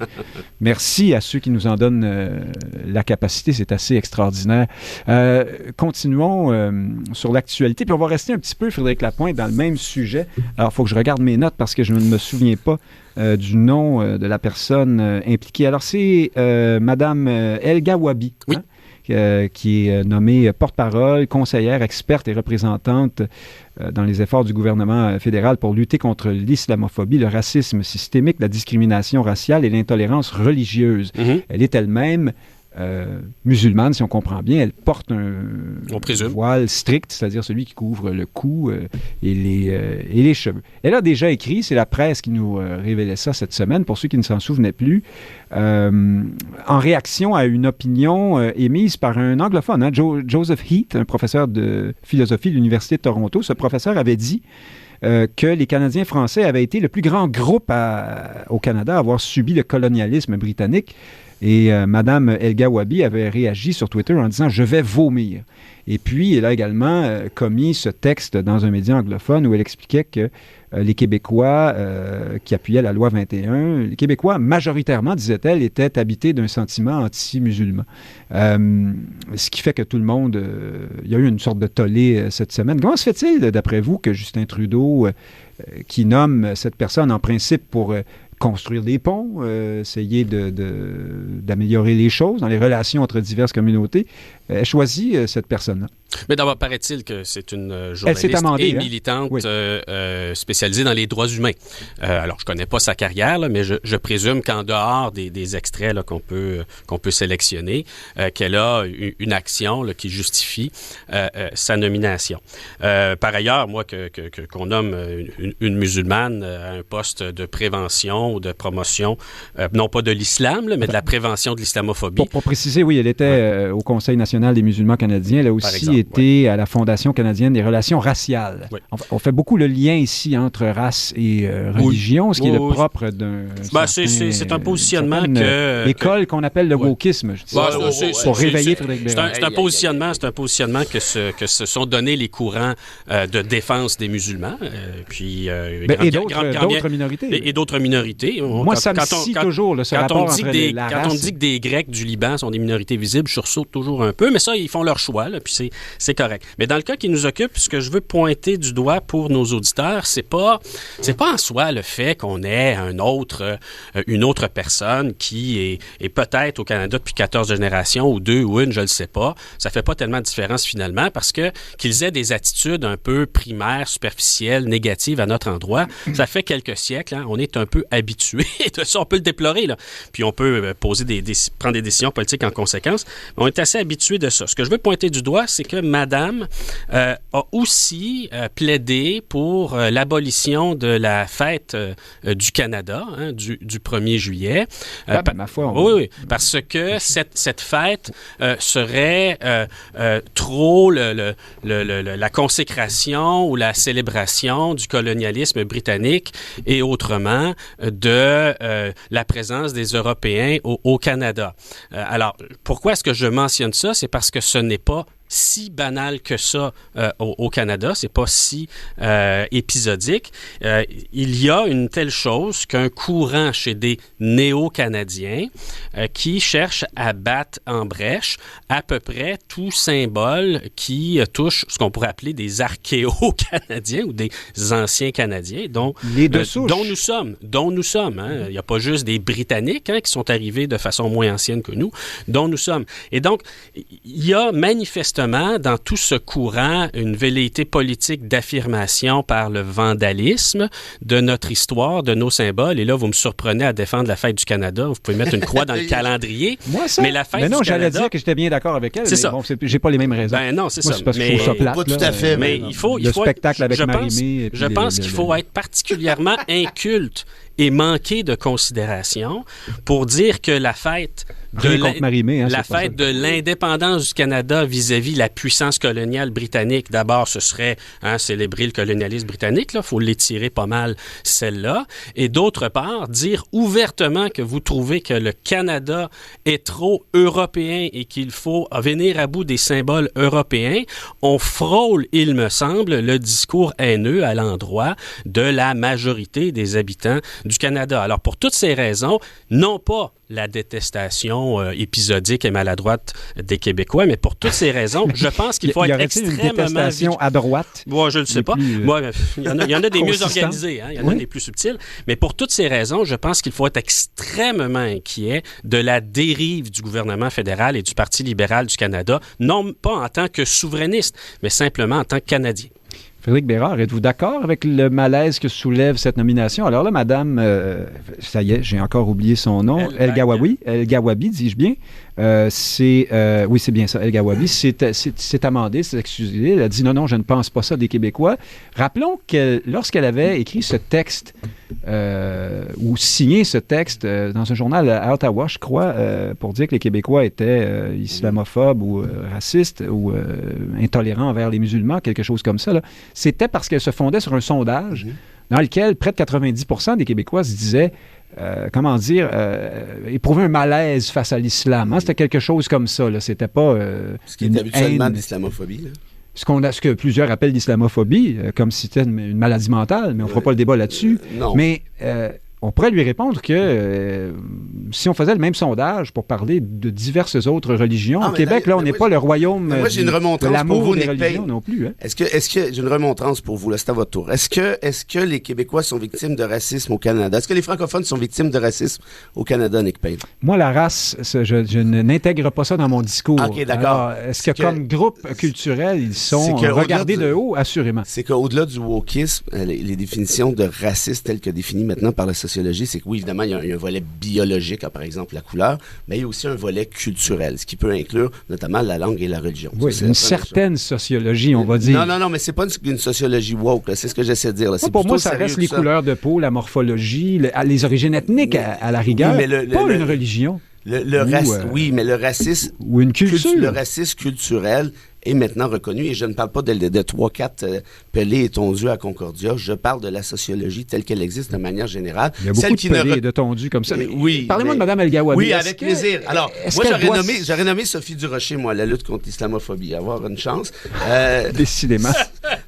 Merci à ceux qui nous en donnent la capacité, c'est assez extraordinaire. Continuons sur l'actualité, puis on va rester un petit peu, Frédéric Lapointe, dans le même sujet. Alors, il faut que je regarde mes notes parce que je ne me souviens pas du nom de la personne impliquée. Alors, c'est Madame Elga Wabi, oui. Qui est nommée porte-parole, conseillère, experte et représentante dans les efforts du gouvernement fédéral pour lutter contre l'islamophobie, le racisme systémique, la discrimination raciale et l'intolérance religieuse. Mm-hmm. Elle est elle-même musulmane, si on comprend bien. Elle porte un voile strict, c'est-à-dire celui qui couvre le cou et les cheveux. Elle a déjà écrit, c'est la presse qui nous révélait ça cette semaine, pour ceux qui ne s'en souvenaient plus, en réaction à une opinion émise par un anglophone, Joseph Heath, un professeur de philosophie de l'Université de Toronto. Ce professeur avait dit que les Canadiens français avaient été le plus grand groupe au Canada à avoir subi le colonialisme britannique. Et Mme Elga Wabi avait réagi sur Twitter en disant « Je vais vomir ». Et puis, elle a également commis ce texte dans un média anglophone où elle expliquait que les Québécois qui appuyaient la loi 21, les Québécois, majoritairement, disait-elle, étaient habités d'un sentiment anti-musulman. Ce qui fait que tout le monde... il y a eu une sorte de tollé cette semaine. Comment se fait-il, d'après vous, que Justin Trudeau, qui nomme cette personne en principe pour... construire des ponts, essayer d'améliorer les choses dans les relations entre diverses communautés, ait choisi cette personne-là. Mais d'abord, paraît-il que c'est une journaliste et militante oui. Spécialisée dans les droits humains. Alors, je ne connais pas sa carrière, là, mais je présume qu'en dehors des extraits là, qu'on peut sélectionner, qu'elle a une action là, qui justifie sa nomination. Par ailleurs, moi, qu'on nomme une musulmane à un poste de prévention ou de promotion, non pas de l'islam, là, mais de la prévention de l'islamophobie. Pour préciser, oui, elle était au Conseil national des musulmans canadiens. Elle a aussi été à la Fondation canadienne des relations raciales. Oui. On fait beaucoup le lien ici entre race et religion, oui. Ce qui est le propre d'un c'est un positionnement que... école qu'on appelle le wokisme, pour réveiller Frédéric Bérard. C'est un positionnement que se sont donnés les courants de défense des musulmans, puis et d'autres minorités. Et d'autres minorités. discuter. Moi, ça me scie toujours, ce rapport entre la race. Quand on dit que des Grecs du Liban sont des minorités visibles, je sursaute toujours un peu, mais ça, ils font leur choix, là, puis c'est correct. Mais dans le cas qui nous occupe, ce que je veux pointer du doigt pour nos auditeurs, c'est pas en soi le fait qu'on ait une autre personne qui est peut-être au Canada depuis 14 générations, ou 2 ou une, je le sais pas. Ça fait pas tellement de différence finalement, parce que qu'ils aient des attitudes un peu primaires, superficielles, négatives à notre endroit, ça fait quelques siècles, hein, on est un peu habitué de ça. On peut le déplorer, là. Puis on peut prendre des décisions politiques en conséquence. Mais on est assez habitué de ça. Ce que je veux pointer du doigt, c'est que Madame a aussi plaidé pour l'abolition de la fête du Canada, hein, du 1er juillet. Ma foi. Oui, parce que cette fête serait trop la consécration ou la célébration du colonialisme britannique et autrement de la présence des Européens au Canada. Alors, pourquoi est-ce que je mentionne ça? C'est parce que ce n'est pas si banal que ça au Canada, c'est pas si épisodique. Il y a une telle chose qu'un courant chez des néo-Canadiens qui cherche à battre en brèche à peu près tout symbole qui touche ce qu'on pourrait appeler des archéo-Canadiens ou des anciens Canadiens, dont nous sommes. Hein. Il n'y a pas juste des Britanniques, hein, qui sont arrivés de façon moins ancienne que nous, dont nous sommes. Et donc, il y a manifestement dans tout ce courant une velléité politique d'affirmation par le vandalisme de notre histoire, de nos symboles. Et là, vous me surprenez à défendre la fête du Canada. Vous pouvez mettre une croix dans le calendrier. Moi, ça? Mais la fête du j'allais Canada... dire que j'étais bien d'accord avec elle. C'est ça. Bon, j'ai pas les mêmes raisons. Ben non, c'est moi, ça. C'est parce que je trouve ça plate. Pas tout à fait. Mais il faut spectacle avec Marie-Mé. Je pense qu'il faut être particulièrement inculte et manquer de considération pour dire que la fête de l'indépendance du Canada vis-à-vis la puissance coloniale britannique, d'abord, ce serait célébrer le colonialisme britannique, il faut l'étirer pas mal, celle-là, et d'autre part, dire ouvertement que vous trouvez que le Canada est trop européen et qu'il faut venir à bout des symboles européens, on frôle, il me semble, le discours haineux à l'endroit de la majorité des habitants du Canada. Alors, pour toutes ces raisons, non pas la détestation épisodique et maladroite des Québécois, mais pour toutes ces raisons, je pense qu'il faut être extrêmement... une détestation à droite? Moi, je ne sais pas. Il y en a des mieux organisés, hein? Il y en a des plus subtils. Mais pour toutes ces raisons, je pense qu'il faut être extrêmement inquiet de la dérive du gouvernement fédéral et du Parti libéral du Canada, non pas en tant que souverainiste, mais simplement en tant que Canadien. Frédéric Bérard, êtes-vous d'accord avec le malaise que soulève cette nomination? Alors là, madame, ça y est, j'ai encore oublié son nom, El Gawabi, dis-je bien. Oui, c'est bien ça, El Gawabi. C'est amendé, c'est excusé. Elle a dit non, je ne pense pas ça des Québécois. Rappelons que lorsqu'elle avait écrit ce texte, ou signé ce texte dans un journal à Ottawa, je crois, pour dire que les Québécois étaient islamophobes ou racistes ou intolérants envers les musulmans, quelque chose comme ça, là, c'était parce qu'elle se fondait sur un sondage dans lequel près de 90% des Québécois se disaient éprouver un malaise face à l'islam. Hein? C'était quelque chose comme ça. Là. C'était pas ce qui est habituellement de l'islamophobie. Là. Ce que plusieurs appellent l'islamophobie, comme si c'était une maladie mentale, mais on ne fera pas le débat là-dessus. Non. Mais on pourrait lui répondre que si on faisait le même sondage pour parler de diverses autres religions, au Québec, là, on n'est pas le royaume de l'amour des religions non plus. Hein? Est-ce que j'ai une remontrance pour vous, là, c'est à votre tour. Est-ce que les Québécois sont victimes de racisme au Canada? Est-ce que les francophones sont victimes de racisme au Canada, Nick Payne? Moi, la race, je n'intègre pas ça dans mon discours. OK, d'accord. Alors, est-ce que comme groupe culturel, ils sont regardés de haut? Assurément. C'est qu'au-delà du wokisme, les définitions de racisme telles que définies maintenant par la sociologie, c'est que oui, évidemment, il y a un volet biologique, par exemple la couleur, mais il y a aussi un volet culturel, ce qui peut inclure notamment la langue et la religion. Oui, une certaine sociologie, on va dire. Non, mais c'est pas une sociologie woke, là, c'est ce que j'essaie de dire. Là. Pour moi, ça reste les couleurs de peau, la morphologie, les origines ethniques à la rigueur, oui, mais pas une religion. Oui, mais le racisme... Ou une culture. Le racisme culturel est maintenant reconnue. Et je ne parle pas de 3-4 pelés et tondus à Concordia. Je parle de la sociologie telle qu'elle existe de manière générale. Il y a beaucoup de pelés et de tondus comme ça. Oui. Parlez-moi de Mme El-Gawabi. Oui, avec plaisir. Alors, moi, j'aurais nommé Sophie Durocher, moi, la lutte contre l'islamophobie. Avoir une chance. Décidément.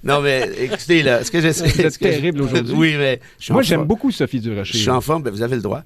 Non, mais écoutez, là, ce que j'essaie... C'est terrible aujourd'hui. Oui, mais... Moi, j'aime beaucoup Sophie Durocher. Je suis en forme, vous avez le droit.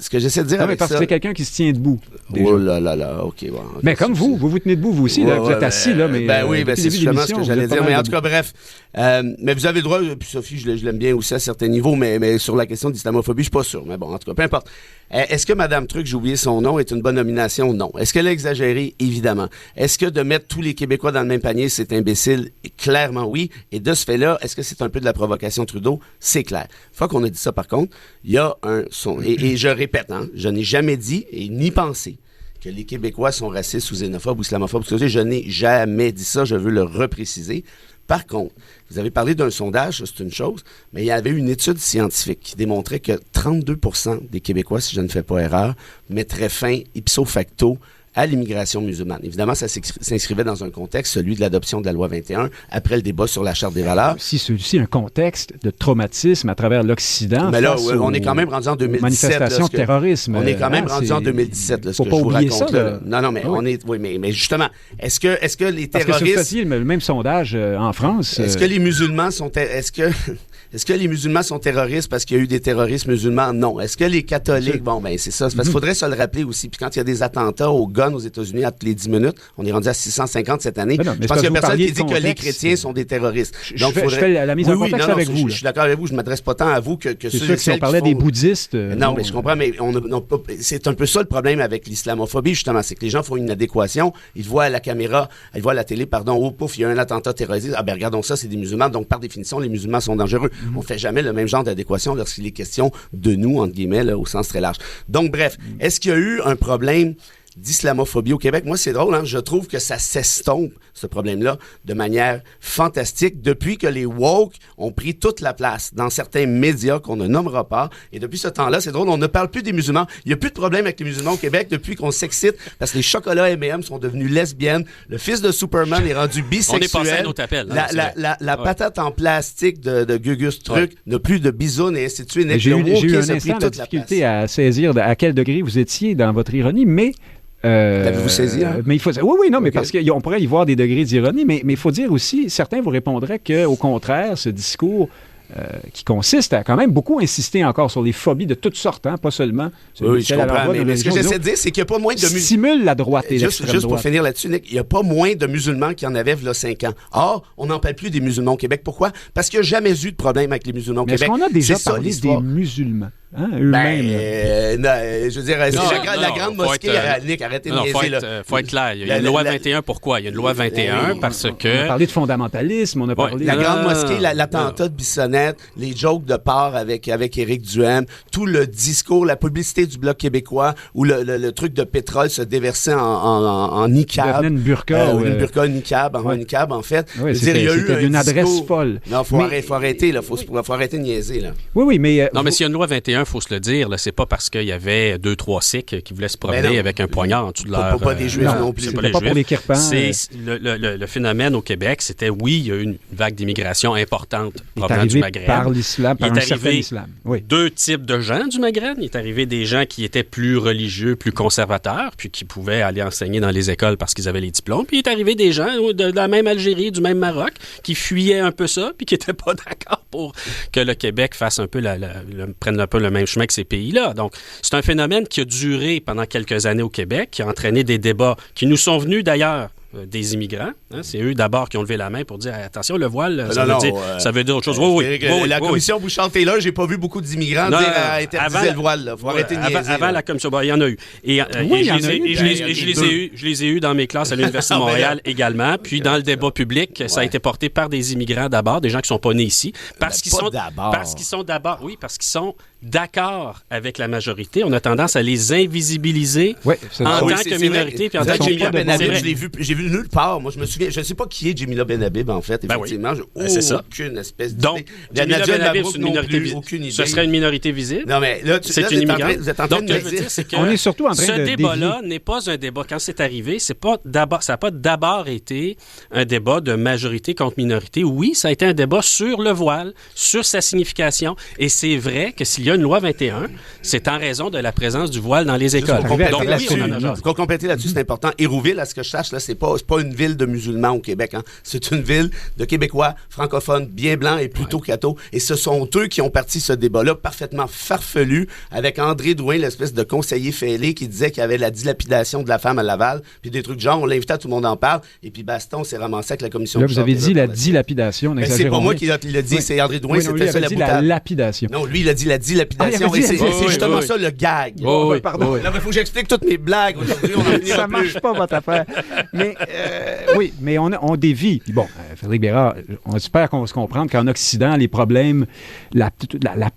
Ce que j'essaie de dire avec parce que c'est quelqu'un qui se tient debout. Déjà. Oh là là là, OK. Bon, mais comme vous tenez debout, vous aussi. Là, vous êtes assis, là, mais... oui, c'est justement ce que j'allais dire. Mais en tout cas, bref. Mais vous avez le droit, puis Sophie, je l'aime bien aussi à certains niveaux, mais sur la question d'islamophobie, je suis pas sûr. Mais bon, en tout cas, peu importe. Est-ce que Mme Truc, j'ai oublié son nom, est une bonne nomination? Non. Est-ce qu'elle a exagéré? Évidemment. Est-ce que de mettre tous les Québécois dans le même panier, c'est imbécile? Clairement, oui. Et de ce fait-là, est-ce que c'est un peu de la provocation Trudeau? C'est clair. Une fois qu'on a dit ça, par contre, il y a un son. Et je répète, je n'ai jamais dit et ni pensé que les Québécois sont racistes ou xénophobes ou islamophobes. Je n'ai jamais dit ça. Je veux le repréciser. Par contre, vous avez parlé d'un sondage, c'est une chose, mais il y avait une étude scientifique qui démontrait que 32% des Québécois, si je ne fais pas erreur, mettraient fin ipso facto à l'immigration musulmane. Évidemment, ça s'inscrivait dans un contexte, celui de l'adoption de la loi 21, après le débat sur la Charte des valeurs. Si celui-ci un contexte de traumatisme à travers l'Occident. Mais là, on est quand même rendu en 2017. Manifestation de terrorisme. On est quand même rendu en 2017. Là, faut pas oublier ça. Là. Non, mais on est. Oui, mais justement, est-ce que les terroristes. Parce que si vous faisiez le même sondage en France. Est-ce que les musulmans sont. Est-ce que les musulmans sont terroristes parce qu'il y a eu des terroristes musulmans? Non. Est-ce que les catholiques... Bon, c'est ça. C'est parce qu'il faudrait se le rappeler aussi. Puis quand il y a des attentats aux guns aux États-Unis à toutes les 10 minutes, on est rendu à 650 cette année. Non, je pense qu'il y a personne qui dit que les chrétiens sont des terroristes. Donc, je fais la mise en contexte avec vous. Je suis d'accord avec vous. Je ne m'adresse pas tant à vous que ceux sûr que si on parlait des bouddhistes... Non, mais je comprends. Mais c'est un peu ça le problème avec l'islamophobie, justement. C'est que les gens font une adéquation. Ils voient à la caméra, ils voient à la télé, oh, pouf, il y a un attentat terroriste. Ah ben regardons ça, c'est des musulmans. Donc, par définition, les musulmans sont dangereux. On fait jamais le même genre d'adéquation lorsqu'il est question de nous, entre guillemets, là, au sens très large. Donc, bref, est-ce qu'il y a eu un problème d'islamophobie au Québec? Moi, c'est drôle, je trouve que ça s'estompe, ce problème-là, de manière fantastique depuis que les woke ont pris toute la place dans certains médias qu'on ne nommera pas. Et depuis ce temps-là, c'est drôle, on ne parle plus des musulmans. Il n'y a plus de problème avec les musulmans au Québec depuis qu'on s'excite parce que les chocolats M&M sont devenus lesbiennes. Le fils de Superman est rendu bisexuel. On est passé à un autre appel. La patate en plastique de Gugus Truc n'a plus de bisounes et ainsi de suite. J'ai eu un instant de difficulté à saisir à quel degré vous étiez dans votre ironie, mais... L'avez-vous saisi? Mais il faut... Oui, non, mais parce qu'on pourrait y voir des degrés d'ironie, mais il faut dire aussi, certains vous répondraient qu'au contraire, ce discours qui consiste à quand même beaucoup insister encore sur les phobies de toutes sortes, pas seulement... Oui, je comprends, mais ce que j'essaie de dire, c'est qu'il n'y a pas moins de musulmans... Stimule la droite et l'extrême droite. Juste pour finir là-dessus, Nick, il n'y a pas moins de musulmans qu'il y en avait il y a 5 ans. Or, on n'en parle plus des musulmans au Québec. Pourquoi? Parce qu'il n'y a jamais eu de problème avec les musulmans au Québec. Est-ce qu'on a déjà parlé des musulmans? Eux-mêmes. Je veux dire, la grande mosquée, Nick, arrêtez de niaiser. Il faut être clair. Il y a une loi 21, pourquoi? Il y a une loi 21 parce que... On a parlé de fondamentalisme, on a parlé... La grande mosquée, l'attentat de Bissonnette, les jokes de part avec Éric Duhaime, tout le discours, la publicité du Bloc québécois où le truc de pétrole se déversait en niqab. Une burqa. Une burqa, un niqab, en fait. Oui, c'était une adresse folle. Non, faut arrêter, là. Faut arrêter de niaiser, là. Oui, mais... Non, mais s'il y a une loi 21, il faut se le dire, là, c'est pas parce qu'il y avait 2-3 Sikhs qui voulaient se promener avec un poignard en dessous de leur... Pas des Juifs non plus. C'est pas pour les Kirpans. Le phénomène au Québec, c'était, oui, il y a eu une vague d'immigration importante provenant du Maghreb. Par l'islam, par un certain islam. Oui. 2 types de gens du Maghreb. Il est arrivé des gens qui étaient plus religieux, plus conservateurs, puis qui pouvaient aller enseigner dans les écoles parce qu'ils avaient les diplômes. Puis il est arrivé des gens de la même Algérie, du même Maroc, qui fuyaient un peu ça, puis qui n'étaient pas d'accord pour que le Québec fasse un peu prenne un peu le même chemin que ces pays-là. Donc, c'est un phénomène qui a duré pendant quelques années au Québec, qui a entraîné des débats qui nous sont venus d'ailleurs des immigrants. C'est eux d'abord qui ont levé la main pour dire attention, le voile, ça veut dire autre chose. La commission Bouchard-Taylor, j'ai pas vu beaucoup d'immigrants dire à interdire le voile. Faut arrêter de niaiser. Avant la commission, il y en a eu. Et je les ai eus dans mes classes à l'Université de Montréal également. Puis dans le débat public, ça a été porté par des immigrants d'abord, des gens qui sont pas nés ici, parce qu'ils sont d'accord avec la majorité. On a tendance à les invisibiliser en tant que minorité. Puis en tant que j'ai vu nulle part. Moi, je me souviens, je ne sais pas qui est Jamila Benhabib, en fait. Effectivement, j'ai aucune espèce d'idée. Donc, Jamila Benhabib, c'est une minorité visible. Ce serait une minorité visible. Non, mais là, c'est une immigrante. Vous êtes en train donc, de je veux dire, c'est que on est surtout en train ce de débat-là n'est pas un débat. Quand c'est arrivé, ça n'a pas d'abord été un débat de majorité contre minorité. Oui, ça a été un débat sur le voile, sur sa signification. Et c'est vrai que s'il y a une loi 21, c'est en raison de la présence du voile dans les écoles. Donc, pour compléter là-dessus, c'est important. Hérouville, à ce que je sache, là, c'est pas une ville de musulmans au Québec. Hein. C'est une ville de Québécois francophones, bien blancs et plutôt catho. Et ce sont eux qui ont parti ce débat-là parfaitement farfelu avec André Drouin, l'espèce de conseiller fêlé qui disait qu'il y avait la dilapidation de la femme à Laval, puis des trucs de genre. On l'invitait à tout le monde en parle. Et puis Baston s'est ramassé avec la commission. Là, vous avez dit la dilapidation. C'est pas moi qui l'a dit, c'est André Drouin. C'était ça la boutade. La lapidation. Non, lui, il a dit la dilapidation. C'est justement ça le gag. Pardon. Là, il faut que j'explique toutes mes blagues aujourd'hui. Ça marche pas, votre affaire. Mais oui, mais on dévie. Bon, Frédéric Bérard, on espère qu'on va se comprendre qu'en Occident, les problèmes, la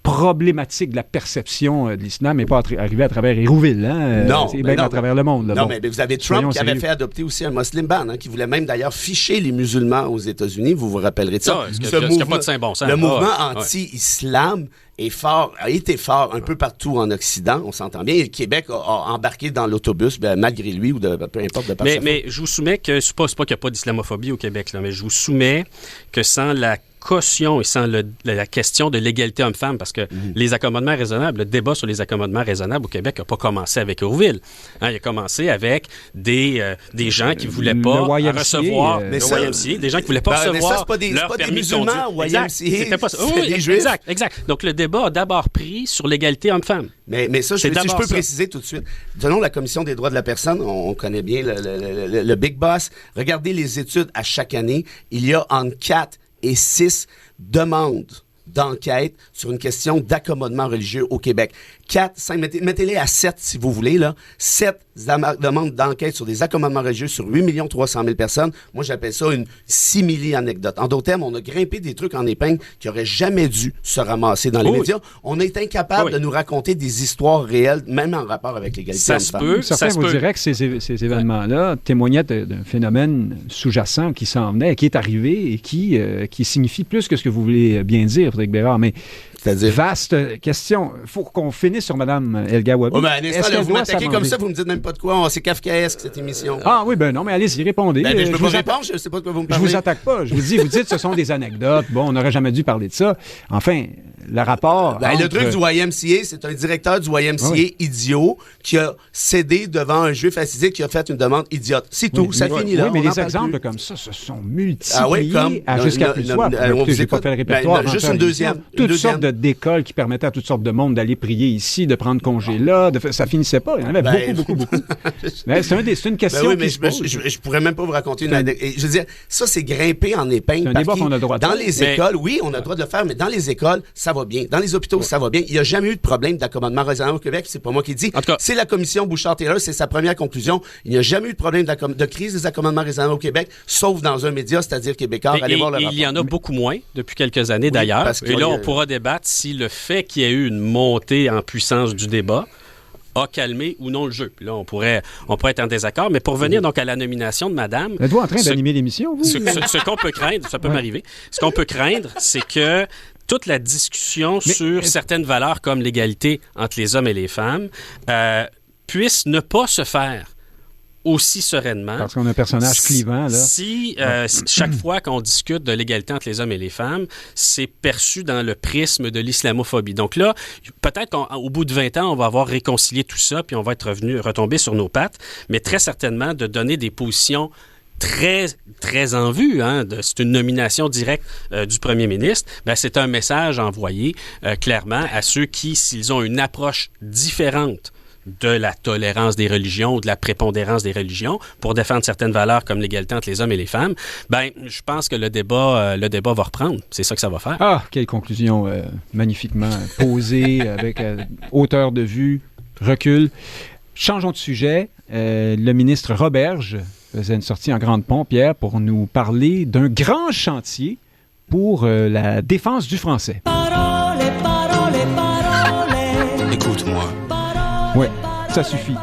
problématique de la perception de l'islam n'est pas arrivée à travers Hérouville. Hein? Non. C'est même à travers le monde. Là. Non, mais vous avez Trump qui avait fait adopter aussi un Muslim ban, hein, qui voulait même d'ailleurs ficher les musulmans aux États-Unis. Vous vous rappellerez de ça. Le mouvement anti-islam a été fort un peu partout en Occident, on s'entend bien. Et le Québec a embarqué dans l'autobus, malgré lui, ou peu importe de par sa faute. Mais je vous soumets que, c'est pas qu'il n'y a pas d'islamophobie au Québec, là, mais je vous soumets que sans la caution et sans la question de l'égalité homme-femme, parce que les accommodements raisonnables, le débat sur les accommodements raisonnables au Québec n'a pas commencé avec Hérouville. Hein, il a commencé avec des gens qui ne voulaient pas recevoir le YMCA, des gens qui ne voulaient pas recevoir leur permis de conduire. C'était pas ça. Oui, exact. Donc, le débat a d'abord pris sur l'égalité homme-femme. Mais ça, je peux préciser tout de suite. Selon la Commission des droits de la personne, on connaît bien le Big Boss. Regardez les études à chaque année. Il y a entre 4 et 6 demandes d'enquête sur une question d'accommodement religieux au Québec. 4, 5, mettez-les à 7 si vous voulez, là. 7 demandes d'enquête sur des accommodements religieux sur 8 300 000 personnes. Moi, j'appelle ça une simili-anecdote. En d'autres termes, on a grimpé des trucs en épingle qui n'auraient jamais dû se ramasser dans les médias. On est incapable de nous raconter des histoires réelles, même en rapport avec l'égalité homme-femme. Certains vous diraient que ces événements-là témoignaient d'un phénomène sous-jacent qui s'en venait, qui est arrivé et qui signifie plus que ce que vous voulez bien dire, Frédéric Bérard. Mais c'est-à-dire? Vaste question. Il faut qu'on finisse sur Mme Elga Wabi. Vous m'attaquez comme ça, vous me dites même pas de quoi. C'est kafkaesque, cette émission. Ah oui, non, mais allez-y, répondez. Je peux pas répondre, je sais pas de quoi vous me parlez. Je vous attaque pas. Je vous dites ce sont des anecdotes. Bon, on n'aurait jamais dû parler de ça. Enfin, le rapport... Le truc du YMCA, c'est un directeur du YMCA idiot qui a cédé devant un juif assidique qui a fait une demande idiote. C'est tout, ça finit là. Oui, mais les exemples comme ça se sont multipliés jusqu'à plus de fois. J'ai pas fait le répertoire. Juste une deuxième. Toutes sortes d'écoles qui permettaient à toutes sortes de monde d'aller prier ici, de prendre congé là. Ça finissait pas. Il y en avait beaucoup. Mais c'est une question qui se pose. Je pourrais même pas vous raconter une anecdote. Je veux dire, ça, c'est grimper en épingle. C'est un débat qu'on a le droit de faire. Dans les écoles, oui, on a le droit de le faire, mais dans les écoles, ça va bien. Dans les hôpitaux, ça va bien. Il n'y a jamais eu de problème d'accommodement raisonnable au Québec. C'est pas moi qui le dis. C'est la commission Bouchard-Taylor, c'est sa première conclusion. Il n'y a jamais eu de problème de crise des accommodements raisonnables au Québec, sauf dans un média, c'est-à-dire Québécois. Allez voir le rapport. Il y en a beaucoup moins depuis quelques années d'ailleurs. Et là, on pourra débattre si le fait qu'il y ait eu une montée en puissance du débat a calmé ou non le jeu. Puis là, on pourrait être en désaccord. Mais pour revenir donc à la nomination de madame... Êtes-vous en train d'animer l'émission, vous? Ce qu'on peut craindre, ça peut m'arriver, ce qu'on peut craindre, c'est que toute la discussion sur certaines valeurs comme l'égalité entre les hommes et les femmes puisse ne pas se faire aussi sereinement. Parce qu'on a un personnage clivant, là. Si chaque fois qu'on discute de l'égalité entre les hommes et les femmes, c'est perçu dans le prisme de l'islamophobie. Donc là, peut-être qu'au bout de 20 ans, on va avoir réconcilié tout ça, puis on va être retombé sur nos pattes, mais très certainement de donner des positions très, très en vue, hein, c'est une nomination directe du premier ministre, c'est un message envoyé clairement à ceux qui, s'ils ont une approche différente de la tolérance des religions ou de la prépondérance des religions pour défendre certaines valeurs comme l'égalité entre les hommes et les femmes, je pense que le débat va reprendre. C'est ça que ça va faire. Ah, quelle conclusion magnifiquement posée, avec hauteur de vue, recul. Changeons de sujet. Le ministre Roberge faisait une sortie en grande pompe hier pour nous parler d'un grand chantier pour la défense du français. Écoute-moi. Oui. Ça suffit.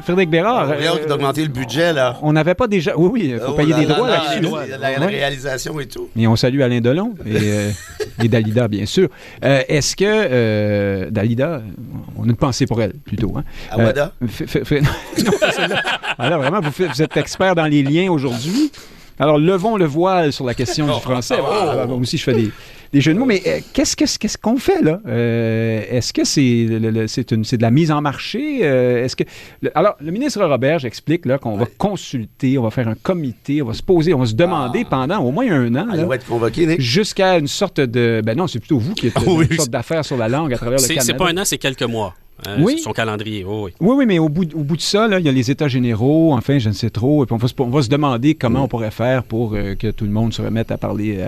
Frédéric Bérard... On vient d'augmenter le budget, là. On n'avait pas déjà... Oui, il faut payer des droits là-dessus. La réalisation et tout. Et on salue Alain Delon et Dalida, bien sûr. Est-ce que... Dalida, on a une pensée pour elle, plutôt. Hein? Awada? Non, pas celle-là. Alors, vraiment, vous êtes expert dans les liens aujourd'hui. Alors, levons le voile sur la question du français. Moi aussi, je fais des jeux de mots. Mais qu'est-ce qu'on fait, là? Est-ce que c'est de la mise en marché? Alors, le ministre Roberge explique là, qu'on va consulter, on va faire un comité, on va se poser, on va se demander pendant au moins un an. On va être convoqué, Nick. Jusqu'à une sorte de... Ben non, c'est plutôt vous qui êtes une sorte d'affaire sur la langue à travers le Canada. C'est pas un an, c'est quelques mois. Son calendrier, oui, mais au bout de ça, là, il y a les États généraux, enfin, je ne sais trop, et puis on va se demander comment on pourrait faire pour que tout le monde se remette à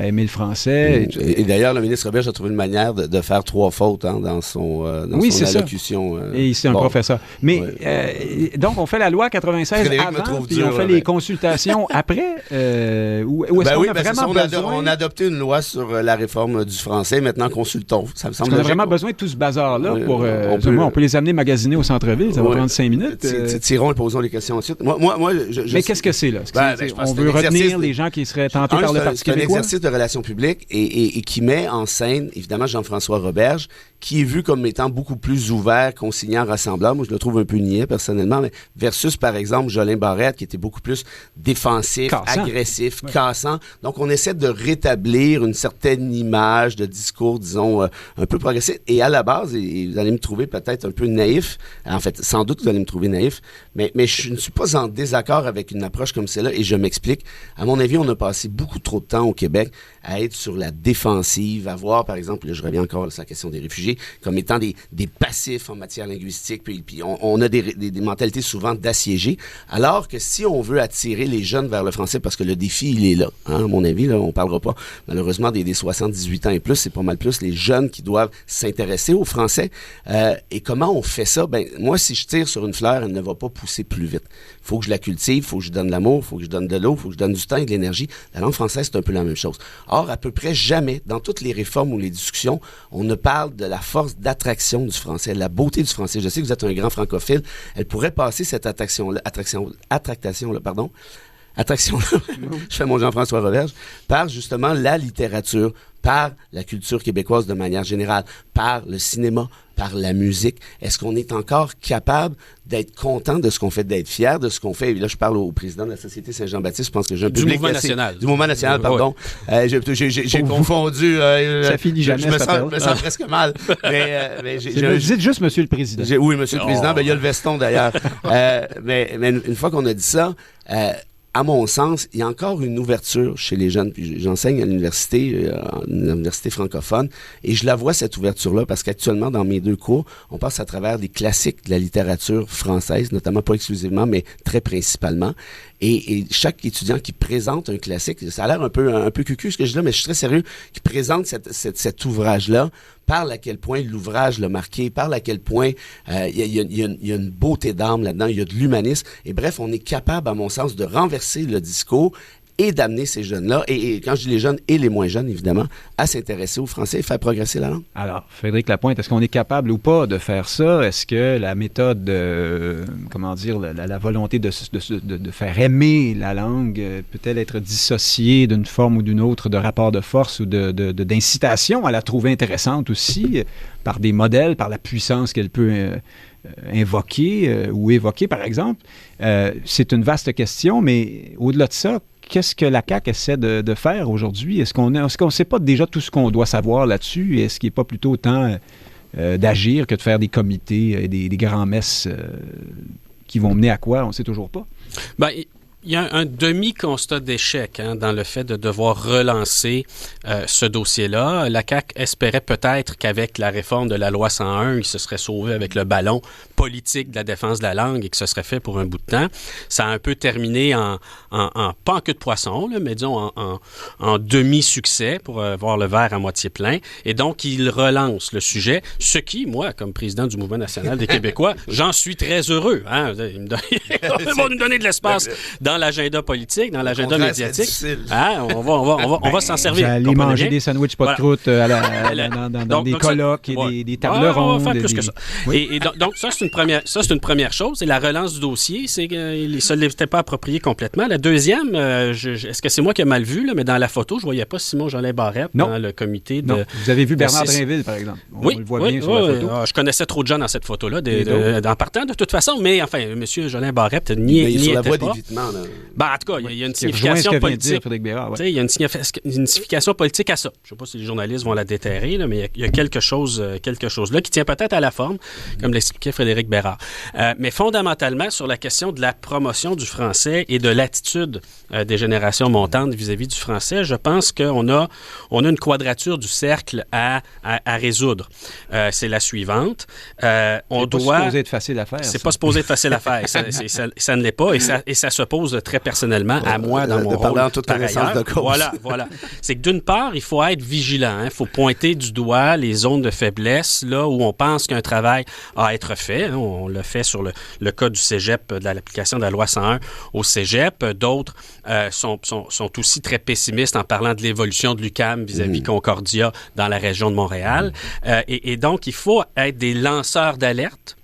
aimer le français. Et d'ailleurs, le ministre Roberge a trouvé une manière de faire 3 fautes dans son allocution. Et c'est un professeur. Mais donc, on fait la loi 96 avant, puis on fait les consultations après? Ou est-ce qu'on a vraiment besoin... On a adopté une loi sur la réforme du français, maintenant consultons. Ça me semble logique. On a vraiment besoin de tout ce bazar-là pour... on peut les amener magasiner au centre-ville, ça va prendre 5 minutes. Tirons et posons les questions ensuite. Mais qu'est-ce que c'est, là? On veut retenir les gens qui seraient tentés par le Parti québécois? C'est un exercice de relations publiques et qui met en scène, évidemment, Jean-François Roberge, qui est vu comme étant beaucoup plus ouvert, conciliant, rassembleur. Moi, je le trouve un peu niais, personnellement, mais versus, par exemple, Jolin Barrette, qui était beaucoup plus défensif, agressif, cassant. Donc, on essaie de rétablir une certaine image de discours, disons, un peu progressif. Et à la base, et vous allez me trouver peut-être un peu naïf, en fait, sans doute vous allez me trouver naïf, mais je ne suis pas en désaccord avec une approche comme celle-là, et je m'explique. À mon avis, on a passé beaucoup trop de temps au Québec à être sur la défensive, à voir, par exemple, là, je reviens encore sur la question des réfugiés, comme étant des passifs en matière linguistique, puis on a des mentalités souvent d'assiégés, alors que si on veut attirer les jeunes vers le français, parce que le défi, il est là, hein, à mon avis, là, on parlera pas, malheureusement, des 78 ans et plus, c'est pas mal plus les jeunes qui doivent s'intéresser au français, et comment on fait ça? Ben, moi, si je tire sur une fleur, elle ne va pas pousser plus vite. Il faut que je la cultive, il faut que je donne de l'amour, il faut que je donne de l'eau, il faut que je donne du temps et de l'énergie. La langue française, c'est un peu la même chose. Or, à peu près jamais, dans toutes les réformes ou les discussions, on ne parle de la force d'attraction du français, de la beauté du français. Je sais que vous êtes un grand francophile. Elle pourrait passer cette attraction-là, je fais mon Jean-François Roberge, par justement la littérature, par la culture québécoise de manière générale, par le cinéma, par la musique. Est-ce qu'on est encore capable d'être content de ce qu'on fait, d'être fier de ce qu'on fait? Et là, je parle au président de la Société Saint-Jean-Baptiste. Je pense que j'ai un public Mouvement national. Du Mouvement national, pardon. J'ai confondu. Ça finit jamais, je me sens presque mal. Dites juste Monsieur le Président. Oui, Monsieur le Président. Ben, il y a le veston, d'ailleurs. mais une fois qu'on a dit ça... à mon sens, il y a encore une ouverture chez les jeunes. Puis j'enseigne à l'université, une université francophone, et je la vois, cette ouverture-là, parce qu'actuellement, dans mes 2 cours, on passe à travers des classiques de la littérature française, notamment pas exclusivement, mais très principalement. Et chaque étudiant qui présente un classique, ça a l'air un peu cucu ce que je dis là, mais je suis très sérieux, qui présente cet ouvrage-là, parle à quel point l'ouvrage l'a marqué, parle à quel point il y a une beauté d'âme là-dedans, il y a de l'humanisme. Et bref, on est capable, à mon sens, de renverser le discours et d'amener ces jeunes-là, et quand je dis les jeunes et les moins jeunes, évidemment, à s'intéresser au français et faire progresser la langue. Alors, Frédéric Lapointe, est-ce qu'on est capable ou pas de faire ça? Est-ce que la méthode, la volonté de faire aimer la langue peut-elle être dissociée d'une forme ou d'une autre de rapport de force ou d'incitation à la trouver intéressante aussi, par des modèles, par la puissance qu'elle peut invoquer ou évoquer, par exemple? C'est une vaste question, mais au-delà de ça, qu'est-ce que la CAQ essaie de faire aujourd'hui? Est-ce qu'on ne sait pas déjà tout ce qu'on doit savoir là-dessus? Est-ce qu'il n'est pas plutôt temps d'agir que de faire des comités, des grands-messes qui vont mener à quoi? On ne sait toujours pas. Ben, il y a un demi-constat d'échec dans le fait de devoir relancer ce dossier-là. La CAQ espérait peut-être qu'avec la réforme de la loi 101, il se serait sauvé avec le ballon politique de la défense de la langue et que ce serait fait pour un bout de temps. Ça a un peu terminé pas en queue de poisson, là, mais disons en demi-succès pour voir le verre à moitié plein. Et donc, il relance le sujet, ce qui, moi, comme président du Mouvement national des Québécois, j'en suis très heureux. Hein? Ils vont nous donner de l'espace dans dans l'agenda politique, dans l'agenda contraire, médiatique. c'est difficile. Hein, on va s'en servir. Vous allez comprenez manger bien? des sandwichs pas de Voilà. croûte dans des colloques et des tables rondes. On va faire plus des- que ça. Oui. Et donc, ça, c'est une première chose. Et la relance du dossier, c'est qu'il ne se l'était pas approprié complètement. La deuxième, est-ce que c'est moi qui ai mal vu, là, mais dans la photo, je ne voyais pas Simon-Jolin Barrette Non. dans le comité de... Non, vous avez vu Bernard six- Drinville, par exemple. On Oui, le voit oui, bien sur la oui, photo. je connaissais trop de gens dans cette photo-là, Et d'autres? en partant de toute façon, mais enfin, M. Jolin Barrette Mais n'y il est sur la était voie pas. d'évitement, là. Ben, en tout cas, il y a une Qui rejoint ce signification que vient de dire politique. Frédéric Bérard. ouais. Tu sais, il y a une signification politique à ça. Je ne sais pas si les journalistes vont la déterrer, là, mais il y a quelque chose là qui tient peut-être à la forme, comme l'expliquait Frédéric Bérard. Mais fondamentalement, sur la question de la promotion du français et de l'attitude des générations montantes vis-à-vis du français, je pense qu'on a une quadrature du cercle à résoudre. C'est la suivante. On C'est pas doit... supposé être facile à faire. C'est ça. pas supposé être facile à faire. Ça ne l'est pas et ça se pose très personnellement à moi dans De mon parler rôle. en toute par connaissance ailleurs. de cause. Voilà. C'est que d'une part, il faut être vigilant. Il faut pointer du doigt les zones de faiblesse, là où on pense qu'un travail a à être fait. Hein. On l'a fait sur le cas du cégep, de l'application de la loi 101 au cégep. D'autres sont aussi très pessimistes en parlant de l'évolution de l'UQAM vis-à-vis Concordia dans la région de Montréal. Et donc, il faut être des lanceurs d'alerte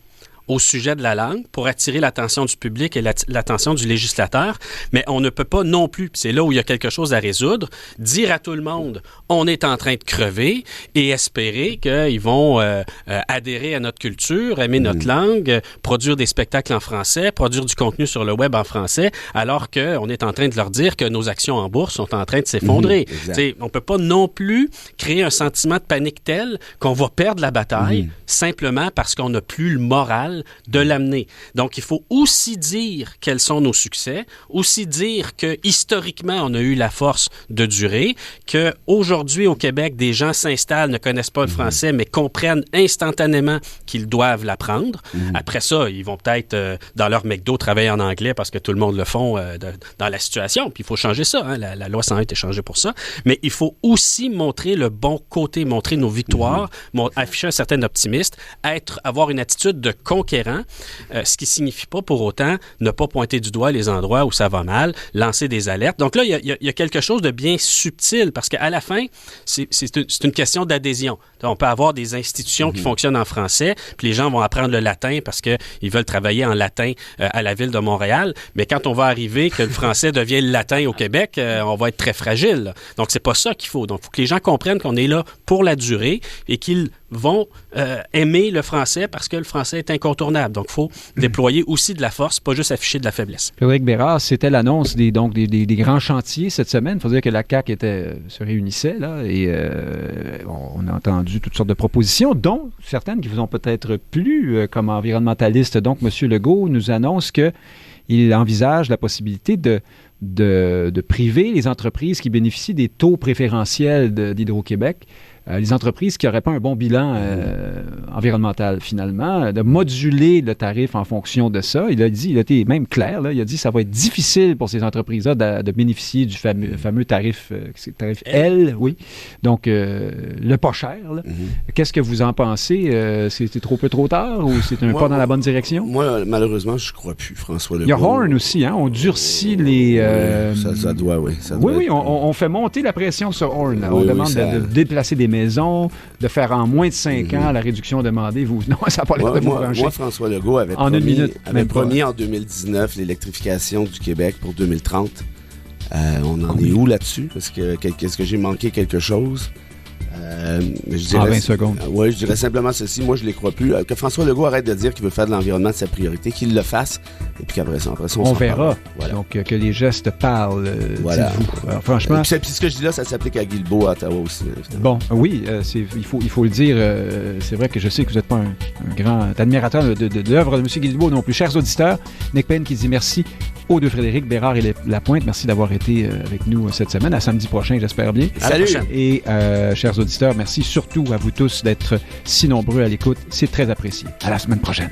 au sujet de la langue pour attirer l'attention du public et l'attention du législateur, mais on ne peut pas non plus, puis c'est là où il y a quelque chose à résoudre, dire à tout le monde on est en train de crever et espérer qu'ils vont adhérer à notre culture, aimer notre langue, produire des spectacles en français, produire du contenu sur le web en français, alors qu'on est en train de leur dire que nos actions en bourse sont en train de s'effondrer. On ne peut pas non plus créer un sentiment de panique tel qu'on va perdre la bataille simplement parce qu'on n'a plus le moral de l'amener. Donc, il faut aussi dire quels sont nos succès, aussi dire que historiquement, on a eu la force de durer, qu'aujourd'hui, au Québec, des gens s'installent, ne connaissent pas le français, mais comprennent instantanément qu'ils doivent l'apprendre. Après ça, ils vont peut-être, dans leur McDo, travailler en anglais parce que tout le monde le font dans la situation. Puis, il faut changer ça. Hein. La loi 101 a été changée pour ça. Mais il faut aussi montrer le bon côté, montrer nos victoires, afficher un certain optimisme, avoir une attitude de conquérant, ce qui signifie pas pour autant ne pas pointer du doigt les endroits où ça va mal, lancer des alertes. Donc là, il y a quelque chose de bien subtil parce qu'à la fin, c'est une question d'adhésion. On peut avoir des institutions qui fonctionnent en français, puis les gens vont apprendre le latin parce qu'ils veulent travailler en latin à la ville de Montréal, mais quand on va arriver que le français devient le latin au Québec, on va être très fragile. Là. Donc, c'est pas ça qu'il faut. Donc, il faut que les gens comprennent qu'on est là pour la durée et qu'ils vont aimer le français parce que le français est incontournable. Donc, il faut déployer aussi de la force, pas juste afficher de la faiblesse. Frédéric Bérard, c'était l'annonce des grands chantiers cette semaine. Il faut dire que la CAQ se réunissait là, et on a entendu toutes sortes de propositions, dont certaines qui vous ont peut-être plu comme environnementaliste. Donc, M. Legault nous annonce qu'il envisage la possibilité de priver les entreprises qui bénéficient des taux préférentiels d'Hydro-Québec, les entreprises qui n'auraient pas un bon bilan environnemental, finalement, de moduler le tarif en fonction de ça. Il a été même clair, là, il a dit que ça va être difficile pour ces entreprises-là de bénéficier du fameux tarif L, oui. Donc, le pas cher. Là. Qu'est-ce que vous en pensez? C'était trop peu trop tard ou c'est un pas dans la bonne direction? Moi, malheureusement, je ne crois plus, François Legault. Il y a Horn aussi, hein? On durcit les... Ça doit, oui. Oui, on fait monter la pression sur Horn. On demande de déplacer des maisons, de faire en moins de 5 ans la réduction demandée. Non, ça n'a pas l'air de vous brancher. Moi, François Legault avait promis en 2019 l'électrification du Québec pour 2030. On en est où là-dessus? Est-ce que j'ai manqué quelque chose? Je dirais, 20 secondes. Oui, je dirais simplement ceci. Moi, je ne les crois plus. Que François Legault arrête de dire qu'il veut faire de l'environnement de sa priorité, qu'il le fasse, et puis qu'après ça, on verra. Voilà. Donc, que les gestes parlent, dites-vous. Alors, franchement... Puis ce que je dis là, ça s'applique à Guilbeault, à Ottawa aussi. Bon, oui, il faut le dire. C'est vrai que je sais que vous n'êtes pas un grand admirateur de l'œuvre de M. Guilbeault non plus. Chers auditeurs, Nick Payne qui dit merci aux deux Frédéric Bérard et Lapointe. Merci d'avoir été avec nous cette semaine. À samedi prochain, j'espère bien. Salut! Et chers auditeurs, merci surtout à vous tous d'être si nombreux à l'écoute. C'est très apprécié. À la semaine prochaine.